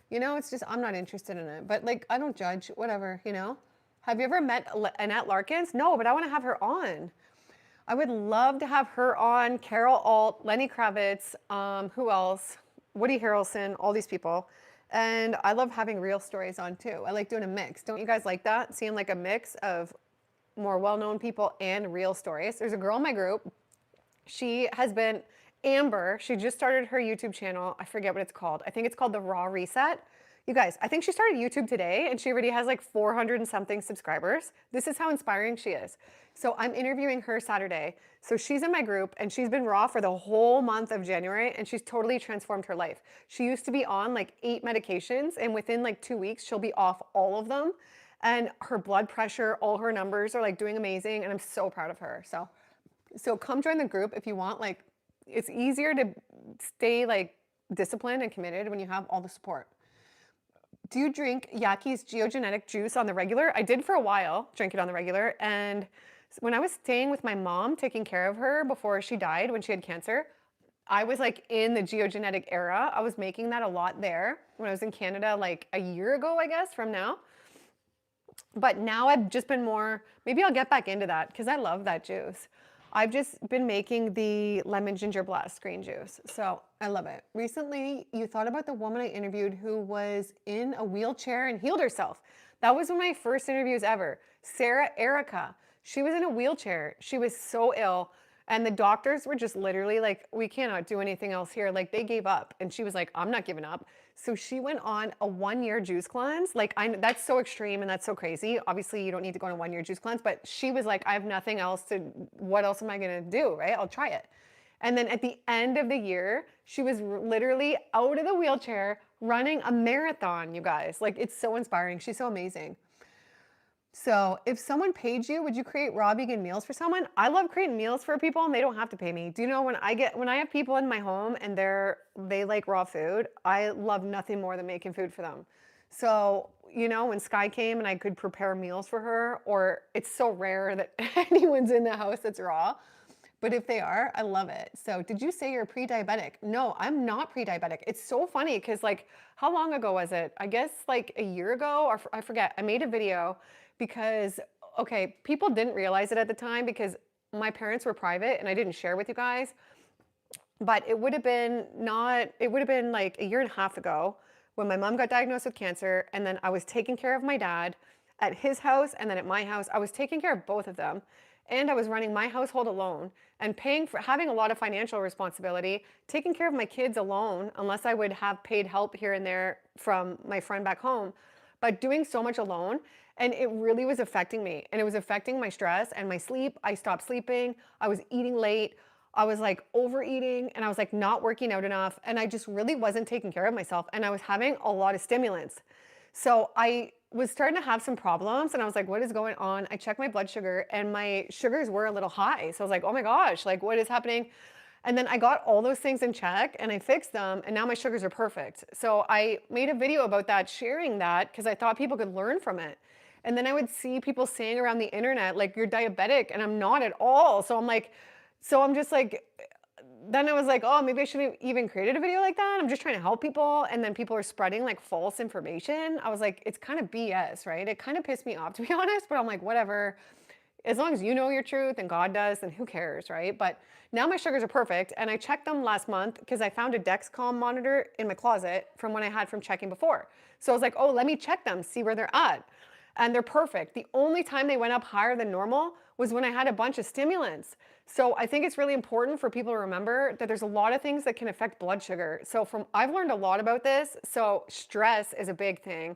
Speaker 1: you know, it's just, I'm not interested in it. But like, I don't judge, whatever, you know? Have you ever met Annette Larkins? No, but I want to have her on. I would love to have her on. Carol Alt, Lenny Kravitz, who else? Woody Harrelson, all these people. And I love having real stories on too. I like doing a mix. Don't you guys like that? Seeing like a mix of more well-known people and real stories. There's a girl in my group. She has been Amber. She just started her YouTube channel. I forget what it's called. I think it's called The Raw Reset. You guys, I think she started YouTube today and she already has like 400 and something subscribers. This is how inspiring she is. So I'm interviewing her Saturday. So she's in my group and she's been raw for the whole month of January and she's totally transformed her life. She used to be on like 8 medications and within like 2 weeks, she'll be off all of them. And her blood pressure, all her numbers are like doing amazing and I'm so proud of her. So come join the group if you want. Like, it's easier to stay like disciplined and committed when you have all the support. Do you drink Yaki's geogenetic juice on the regular? I did for a while, drink it on the regular. And when I was staying with my mom, taking care of her before she died when she had cancer, I was like in the geogenetic era. I was making that a lot there when I was in Canada like a year ago, I guess, from now. But now I've just been more, maybe I'll get back into that because I love that juice. I've just been making the lemon ginger blast green juice. So I love it. Recently, you thought about the woman I interviewed who was in a wheelchair and healed herself. That was one of my first interviews ever. Sarah Erica. She was in a wheelchair. She was so ill. And the doctors were just literally like, we cannot do anything else here. Like they gave up. And she was like, I'm not giving up. So she went on a 1-year juice cleanse. Like that's so extreme and that's so crazy. Obviously you don't need to go on a 1-year juice cleanse, but she was like, I have nothing else to, what else am I gonna do, right? I'll try it. And then at the end of the year, she was literally out of the wheelchair running a marathon, you guys. Like it's so inspiring. She's so amazing. So if someone paid you, would you create raw vegan meals for someone? I love creating meals for people and they don't have to pay me. Do you know when I have people in my home and they like raw food, I love nothing more than making food for them. So, you know, when Sky came and I could prepare meals for her, or it's so rare that anyone's in the house that's raw, but if they are, I love it. So, did you say you're pre-diabetic? No, I'm not pre-diabetic. It's so funny because, like, how long ago was it? I guess like a year ago, or I forget. I made a video because, okay, people didn't realize it at the time because my parents were private and I didn't share with you guys. But it would have been not, it would have been like a year and a half ago when my mom got diagnosed with cancer. And then I was taking care of my dad at his house and then at my house. I was taking care of both of them. And I was running my household alone and paying for having a lot of financial responsibility, taking care of my kids alone, unless I would have paid help here and there from my friend back home, but doing so much alone. And it really was affecting me. And it was affecting my stress and my sleep. I stopped sleeping. I was eating late. I was like overeating and I was like not working out enough. And I just really wasn't taking care of myself. And I was having a lot of stimulants. So I was starting to have some problems and I was like, what is going on? I checked my blood sugar and my sugars were a little high. So I was like, oh my gosh, like what is happening? And then I got all those things in check and I fixed them and now my sugars are perfect. So I made a video about that, sharing that because I thought people could learn from it. And then I would see people saying around the internet, like, you're diabetic, and I'm not at all. So I'm like, so I'm just like, then I was like, oh, maybe I shouldn't have even created a video like that. I'm just trying to help people. And then people are spreading like false information. I was like, it's kind of BS, right? It kind of pissed me off, to be honest, but I'm like, whatever. As long as you know your truth and God does, then who cares, right? But now my sugars are perfect. And I checked them last month because I found a Dexcom monitor in my closet from when I had from checking before. So I was like, oh, let me check them, see where they're at. And they're perfect. The only time they went up higher than normal was when I had a bunch of stimulants. So I think it's really important for people to remember that there's a lot of things that can affect blood sugar. So I've learned a lot about this. So stress is a big thing.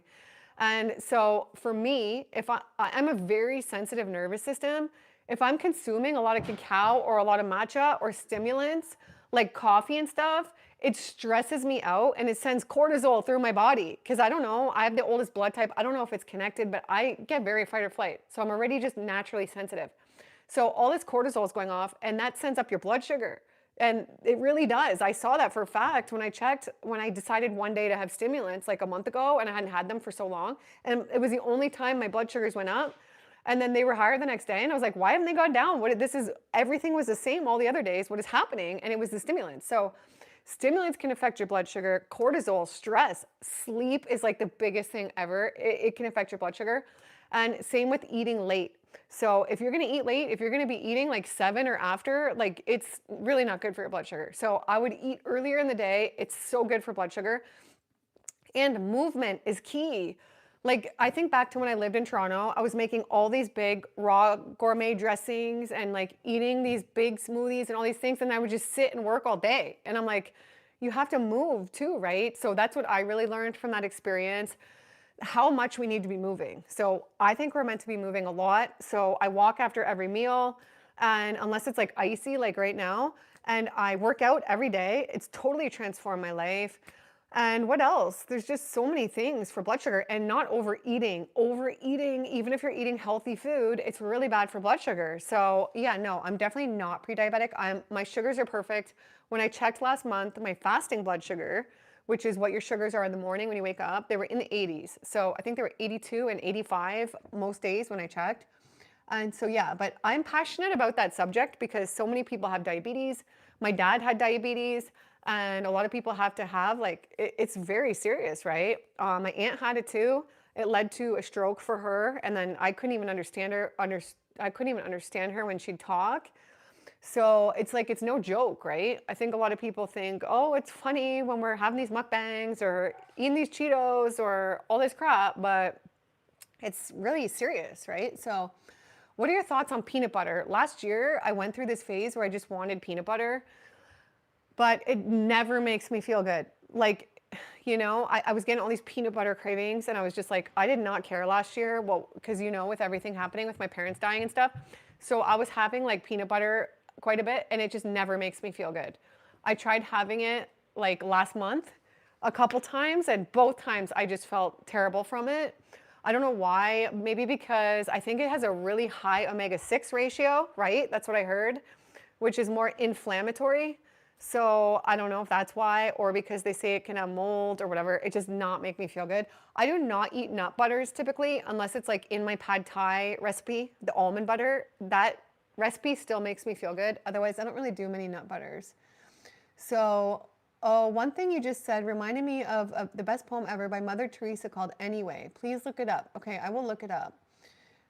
Speaker 1: And so for me, if I'm a very sensitive nervous system, if I'm consuming a lot of cacao or a lot of matcha or stimulants like coffee and stuff, it stresses me out and it sends cortisol through my body. Because I don't know, I have the oldest blood type. I don't know if it's connected, but I get very fight or flight. So I'm already just naturally sensitive. So all this cortisol is going off and that sends up your blood sugar. And it really does. I saw that for a fact when I checked, when I decided one day to have stimulants like a month ago and I hadn't had them for so long. And it was the only time my blood sugars went up. And then they were higher the next day. And I was like, why haven't they gone down? Everything was the same all the other days. What is happening? And it was the stimulants. So stimulants can affect your blood sugar, cortisol, stress, sleep is like the biggest thing ever. It can affect your blood sugar. And same with eating late. So if you're going to eat late, if you're going to be eating like 7 or after, like it's really not good for your blood sugar. So I would eat earlier in the day. It's so good for blood sugar. And movement is key. Like I think back to when I lived in Toronto, I was making all these big raw gourmet dressings and like eating these big smoothies and all these things. And I would just sit and work all day. And I'm like, you have to move too, right? So that's what I really learned from that experience, how much we need to be moving. So I think we're meant to be moving a lot. So I walk after every meal, and unless it's like icy, like right now, and I work out every day. It's totally transformed my life. And what else? There's just so many things for blood sugar, and not overeating. Overeating, even if you're eating healthy food, it's really bad for blood sugar. So yeah, no, I'm definitely not pre-diabetic. My sugars are perfect. When I checked last month, my fasting blood sugar, which is what your sugars are in the morning when you wake up, they were in the 80s. So I think they were 82 and 85 most days when I checked. And so yeah, but I'm passionate about that subject because so many people have diabetes. My dad had diabetes, and a lot of people have to have, like, it's very serious, right? My aunt had it too. It led to a stroke for her, and then I couldn't even understand her. I couldn't even understand her when she'd talk. So it's like, it's no joke, right? I think a lot of people think, oh, it's funny when we're having these mukbangs or eating these Cheetos or all this crap, but it's really serious, right? So what are your thoughts on peanut butter? Last year, I went through this phase where I just wanted peanut butter, but it never makes me feel good. Like, you know, I was getting all these peanut butter cravings and I was just like, I did not care last year. Well, because, you know, with everything happening with my parents dying and stuff. So I was having like peanut butter quite a bit and it just never makes me feel good. I tried having it like last month a couple times and both times I just felt terrible from it. I don't know why, maybe because I think it has a really high omega-6 ratio, right? That's what I heard, which is more inflammatory. So I don't know if that's why, or because they say it can have mold or whatever. It does not make me feel good. I do not eat nut butters typically, unless it's like in my pad thai recipe, the almond butter. That recipe still makes me feel good. Otherwise, I don't really do many nut butters. So, oh, one thing you just said reminded me of the best poem ever by Mother Teresa called Anyway. Please look it up. Okay, I will look it up.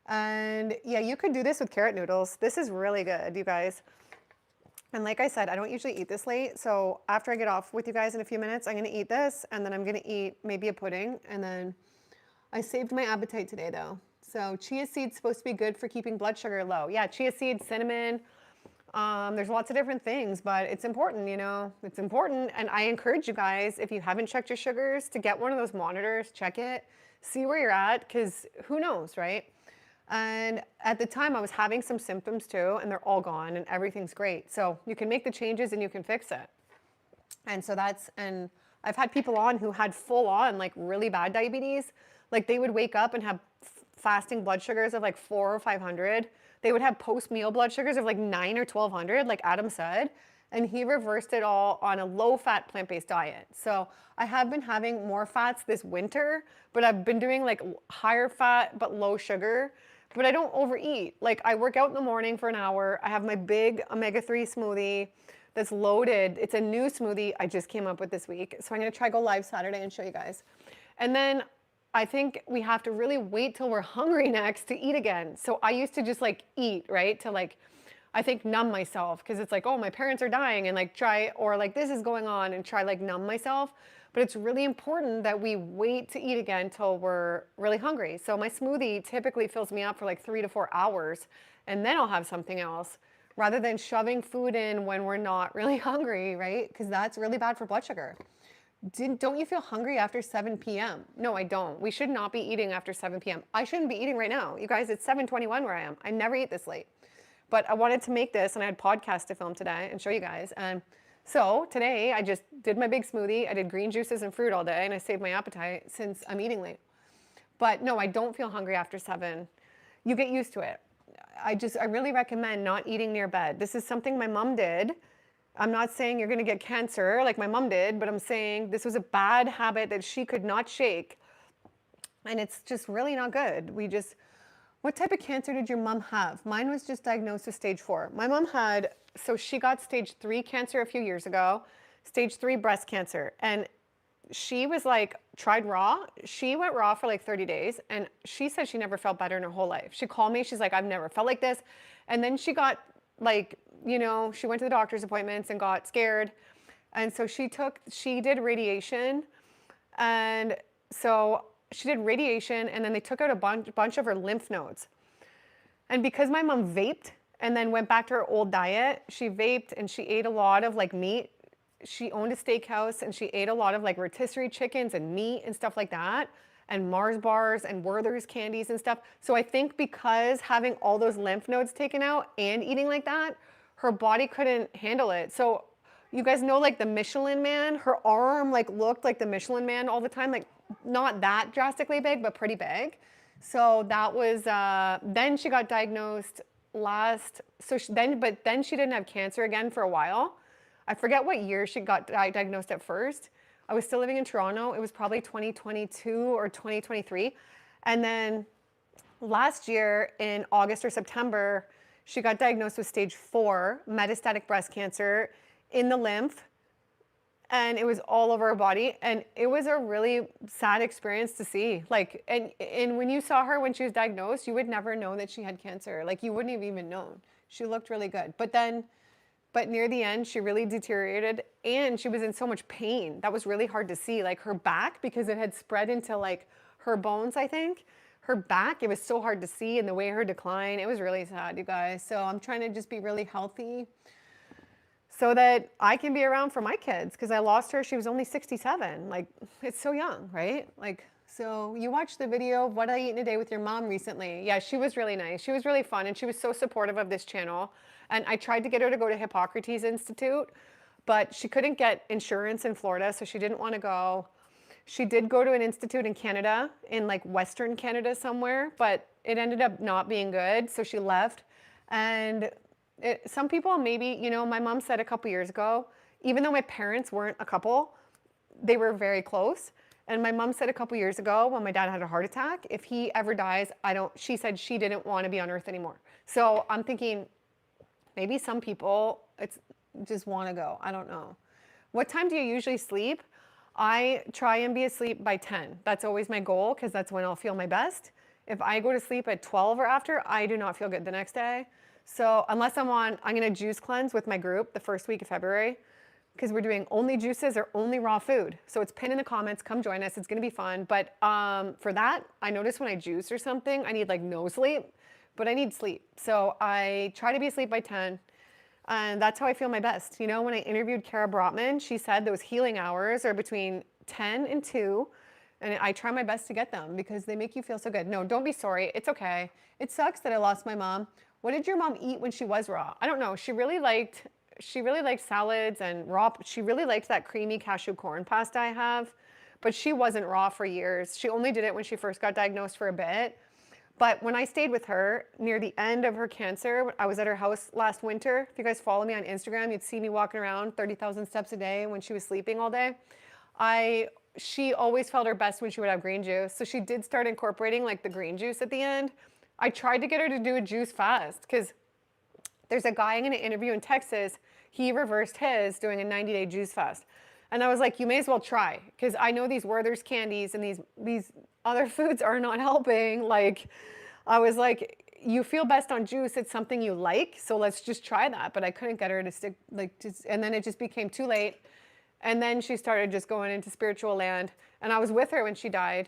Speaker 1: And yeah, you could do this with carrot noodles. This is really good, you guys. And like I said, I don't usually eat this late. So after I get off with you guys in a few minutes, I'm going to eat this, and then I'm going to eat maybe a pudding. And then I saved my appetite today though. So chia seeds supposed to be good for keeping blood sugar low. Yeah, chia seeds, cinnamon. There's lots of different things, but it's important, you know, it's important. And I encourage you guys, if you haven't checked your sugars, to get one of those monitors, check it, see where you're at, because who knows, right? And at the time I was having some symptoms too, and they're all gone and everything's great. So you can make the changes and you can fix it. And so and I've had people on who had full on like really bad diabetes. Like they would wake up and have fasting blood sugars of like 400 or 500. They would have post-meal blood sugars of like 900 or 1200, like Adam said. And he reversed it all on a low-fat plant-based diet. So I have been having more fats this winter, but I've been doing like higher fat but low sugar. But I don't overeat. Like I work out in the morning for an hour. I have my big omega-3 smoothie that's loaded. It's a new smoothie I just came up with this week. So I'm gonna try go live Saturday and show you guys. And then I think we have to really wait till we're hungry next to eat again. So I used to just like eat, right? To like, I think numb myself, because it's like, oh, my parents are dying, and like try, or like this is going on, and try like numb myself. But it's really important that we wait to eat again till we're really hungry. So my smoothie typically fills me up for like 3 to 4 hours, and then I'll have something else, rather than shoving food in when we're not really hungry, right? Because that's really bad for blood sugar. Don't you feel hungry after 7 p.m.? No, I don't. We should not be eating after 7 p.m. I shouldn't be eating right now. You guys, it's 7:21 where I am. I never eat this late. But I wanted to make this, and I had podcasts to film today and show you guys. And so today I just did my big smoothie. I did green juices and fruit all day, and I saved my appetite since I'm eating late. But no, I don't feel hungry after 7. You get used to it. I really recommend not eating near bed. This is something my mom did. I'm not saying you're gonna get cancer like my mom did, but I'm saying this was a bad habit that she could not shake. And it's just really not good. What type of cancer did your mom have? Mine was just diagnosed with stage 4. My mom so she got stage 3 cancer a few years ago, stage 3 breast cancer. And she was like, tried raw. She went raw for like 30 days, and she said she never felt better in her whole life. She called me, she's like, I've never felt like this. And then she got like, you know, she went to the doctor's appointments and got scared. And so she did radiation. And so she did radiation, and then they took out a bunch of her lymph nodes. And because my mom vaped and then went back to her old diet, she vaped and she ate a lot of like meat. She owned a steakhouse, and she ate a lot of like rotisserie chickens and meat and stuff like that, and Mars bars and Werther's candies and stuff. So I think because having all those lymph nodes taken out and eating like that, her body couldn't handle it. So you guys know like the Michelin Man, her arm like looked like the Michelin Man all the time, like not that drastically big, but pretty big. So that was, then she got diagnosed but then she didn't have cancer again for a while. I forget what year she got diagnosed at first. I was still living in Toronto. It was probably 2022 or 2023. And then last year in August or September, she got diagnosed with stage 4 metastatic breast cancer in the lymph. And it was all over her body. And it was a really sad experience to see. Like, and when you saw her when she was diagnosed, you would never know that she had cancer. Like, you wouldn't have even known. She looked really good. But near the end, she really deteriorated, and she was in so much pain. That was really hard to see. Like her back, because it had spread into like her bones, I think. Her back, it was so hard to see, and the way her decline, it was really sad, you guys. So I'm trying to just be really healthy so that I can be around for my kids, because I lost her, she was only 67. Like, it's so young, right? Like, so you watched the video of What I Eat in a Day with Your Mom recently. Yeah, she was really nice. She was really fun, and she was so supportive of this channel. And I tried to get her to go to Hippocrates Institute, but she couldn't get insurance in Florida, so she didn't want to go. She did go to an institute in Canada, in like Western Canada somewhere, but it ended up not being good, so she left. And some people maybe, you know, my mom said a couple years ago, even though my parents weren't a couple, they were very close. And my mom said a couple years ago when my dad had a heart attack, if he ever dies, she said she didn't want to be on earth anymore. So I'm thinking maybe some people just want to go. I don't know. What time do you usually sleep? I try and be asleep by 10. That's always my goal because that's when I'll feel my best. If I go to sleep at 12 or after, I do not feel good the next day. So unless I'm going to juice cleanse with my group the first week of February, because we're doing only juices or only raw food. So it's pinned in the comments. Come join us. It's going to be fun. But for that, I notice when I juice or something, I need like no sleep, but I need sleep. So I try to be asleep by 10. And that's how I feel my best. You know, when I interviewed Cara Brotman, she said those healing hours are between 10 and 2. And I try my best to get them because they make you feel so good. No, don't be sorry. It's okay. It sucks that I lost my mom. What did your mom eat when she was raw? I don't know. She really liked salads and raw. She really liked that creamy cashew corn pasta I have. But she wasn't raw for years. She only did it when she first got diagnosed for a bit. But when I stayed with her near the end of her cancer, I was at her house last winter. If you guys follow me on Instagram, you'd see me walking around 30,000 steps a day when she was sleeping all day. She always felt her best when she would have green juice. So she did start incorporating like the green juice at the end. I tried to get her to do a juice fast because there's a guy I'm going to interview in Texas. He reversed his doing a 90-day juice fast. And I was like, you may as well try because I know these Werther's candies and these other foods are not helping. Like, I was like, you feel best on juice. It's something you like. So let's just try that. But I couldn't get her to stick and then it just became too late. And then she started just going into spiritual land. And I was with her when she died.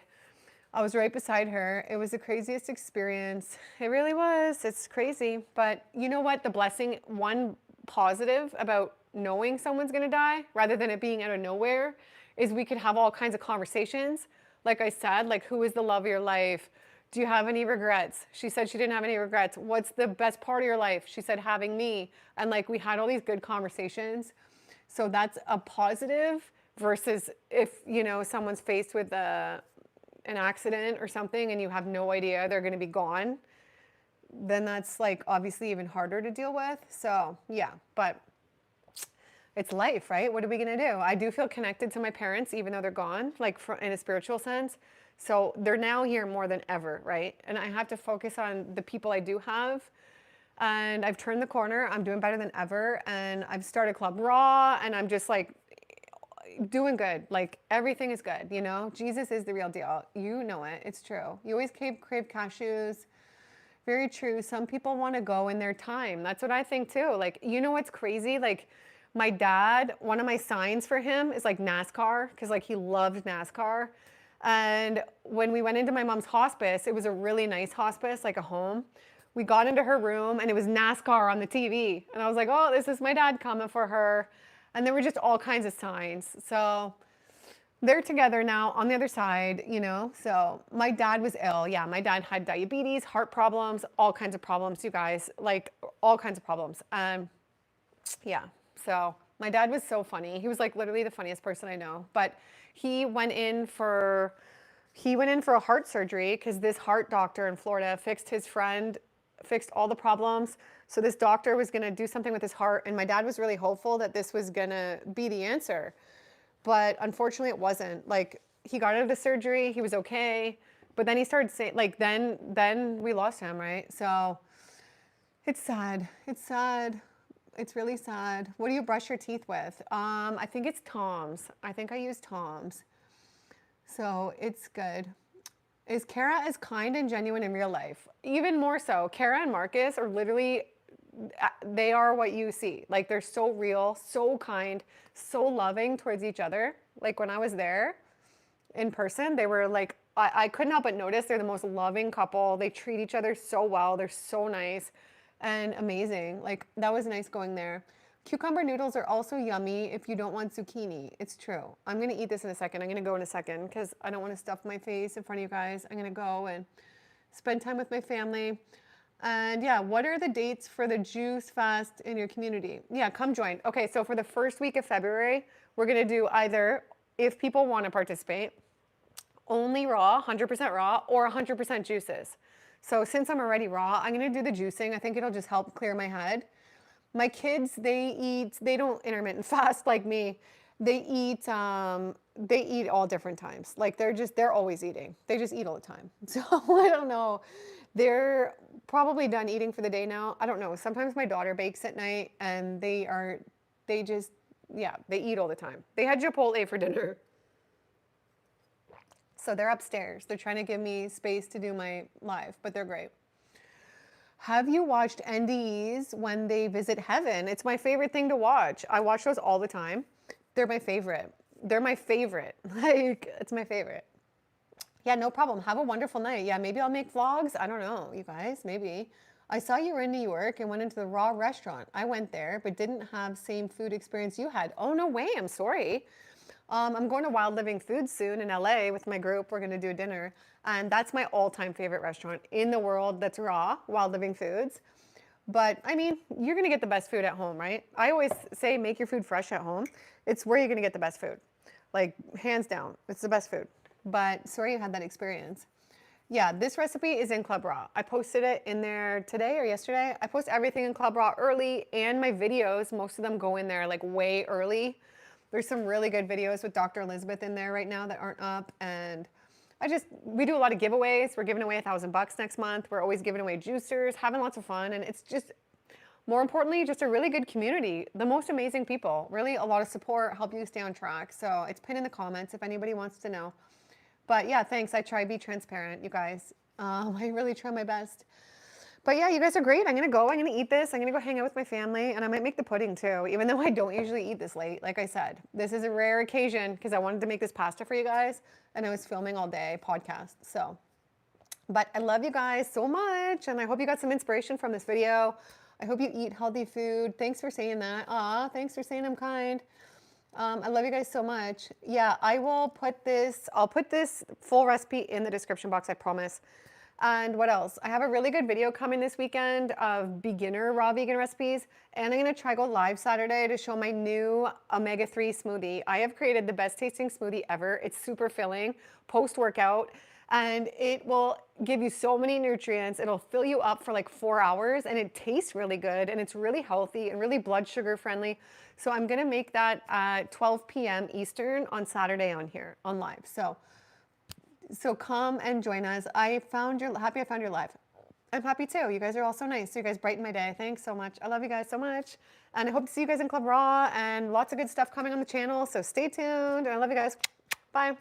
Speaker 1: I was right beside her. It was the craziest experience. It really was. It's crazy. But you know what? The blessing, one positive about knowing someone's going to die rather than it being out of nowhere is we could have all kinds of conversations. Like I said, like, who is the love of your life? Do you have any regrets? She said she didn't have any regrets. What's the best part of your life? She said having me. And like we had all these good conversations. So that's a positive versus if, you know, someone's faced with an accident or something and you have no idea they're going to be gone, then that's like obviously even harder to deal with. So yeah, but it's life, right? What are we going to do? I do feel connected to my parents, even though they're gone, like in a spiritual sense. So they're now here more than ever, right? And I have to focus on the people I do have. And I've turned the corner. I'm doing better than ever. And I've started Club Raw and I'm just like doing good. Like everything is good, you know? Jesus is the real deal. You know it. It's true. You always crave cashews. Very true. Some people want to go in their time. That's what I think too. Like, you know what's crazy? Like my dad, one of my signs for him is like NASCAR because like he loved NASCAR. And when we went into my mom's hospice, it was a really nice hospice, like a home. We got into her room and it was NASCAR on the TV. And I was like, oh, this is my dad coming for her. And there were just all kinds of signs. So they're together now on the other side, you know. So my dad was ill. Yeah, my dad had diabetes, heart problems, all kinds of problems, you guys, like all kinds of problems. Yeah, so my dad was so funny. He was like literally the funniest person I know. But he went in for a heart surgery because this heart doctor in Florida fixed all the problems. So this doctor was going to do something with his heart. And my dad was really hopeful that this was going to be the answer. But unfortunately it wasn't. Like he got out of the surgery. He was okay. But then he started saying, like, then we lost him, right? So it's sad. It's sad. It's really sad. What do you brush your teeth with? I think it's Tom's. I think I use Tom's. So it's good. Is Cara as kind and genuine in real life? Even more so. Cara and Marcus are literally, they are what you see. Like they're so real, so kind, so loving towards each other. Like when I was there in person, they were like, I couldn't help but notice they're the most loving couple. They treat each other so well. They're so nice and amazing. Like that was nice going there. Cucumber noodles are also yummy if you don't want zucchini. It's true. I'm going to eat this in a second. I'm going to go in a second because I don't want to stuff my face in front of you guys. I'm going to go and spend time with my family. And yeah, what are the dates for the juice fast in your community? Yeah, come join. Okay, so for the first week of February, we're going to do either, if people want to participate, only raw, 100% raw, or 100% juices. So since I'm already raw, I'm going to do the juicing. I think it'll just help clear my head. My kids, they don't intermittent fast like me. They eat all different times. Like they're always eating. They just eat all the time. So I don't know. They're probably done eating for the day now. I don't know. Sometimes my daughter bakes at night and they just, yeah, they eat all the time. They had Chipotle for dinner. So they're upstairs. They're trying to give me space to do my live, but they're great. Have you watched NDEs when they visit heaven? It's my favorite thing to watch. I watch those all the time. They're my favorite. They're my favorite. Like, it's my favorite. Yeah, no problem. Have a wonderful night. Yeah, maybe I'll make vlogs. I don't know, you guys, maybe. I saw you were in New York and went into the Raw restaurant. I went there, but didn't have same food experience you had. Oh, no way. I'm sorry. I'm going to Wild Living Foods soon in LA with my group. We're going to do a dinner. And that's my all-time favorite restaurant in the world that's raw, Wild Living Foods. But I mean, you're going to get the best food at home, right? I always say make your food fresh at home. It's where you're going to get the best food. Like, hands down, it's the best food. But sorry you had that experience. Yeah, this recipe is in Club Raw. I posted it in there today or yesterday. I post everything in Club Raw early, and my videos, most of them go in there like way early. There's some really good videos with Dr. Elizabeth in there right now that aren't up, and we do a lot of giveaways. We're giving away $1,000 next month. We're always giving away juicers, having lots of fun, and it's just, more importantly, just a really good community. The most amazing people, really a lot of support, help you stay on track. So it's pinned in the comments if anybody wants to know. But yeah, thanks. I try to be transparent, you guys. I really try my best. But yeah, you guys are great. I'm going to go. I'm going to eat this. I'm going to go hang out with my family. And I might make the pudding too, even though I don't usually eat this late. Like I said, this is a rare occasion because I wanted to make this pasta for you guys. And I was filming all day podcast. So, but I love you guys so much. And I hope you got some inspiration from this video. I hope you eat healthy food. Thanks for saying that. Aw, thanks for saying I'm kind. I love you guys so much. Yeah, I'll put this full recipe in the description box, I promise. And what else? I have a really good video coming this weekend of beginner raw vegan recipes. And I'm going to try go live Saturday to show my new omega-3 smoothie. I have created the best tasting smoothie ever. It's super filling post-workout. And it will give you so many nutrients. It'll fill you up for like 4 hours. And it tastes really good. And it's really healthy and really blood sugar friendly. So I'm going to make that at 12 p.m. Eastern on Saturday on here, on live. So come and join us. Happy I found your live. I'm happy too. You guys are all so nice. You guys brighten my day. Thanks so much. I love you guys so much. And I hope to see you guys in Club Raw and lots of good stuff coming on the channel. So stay tuned. And I love you guys. Bye.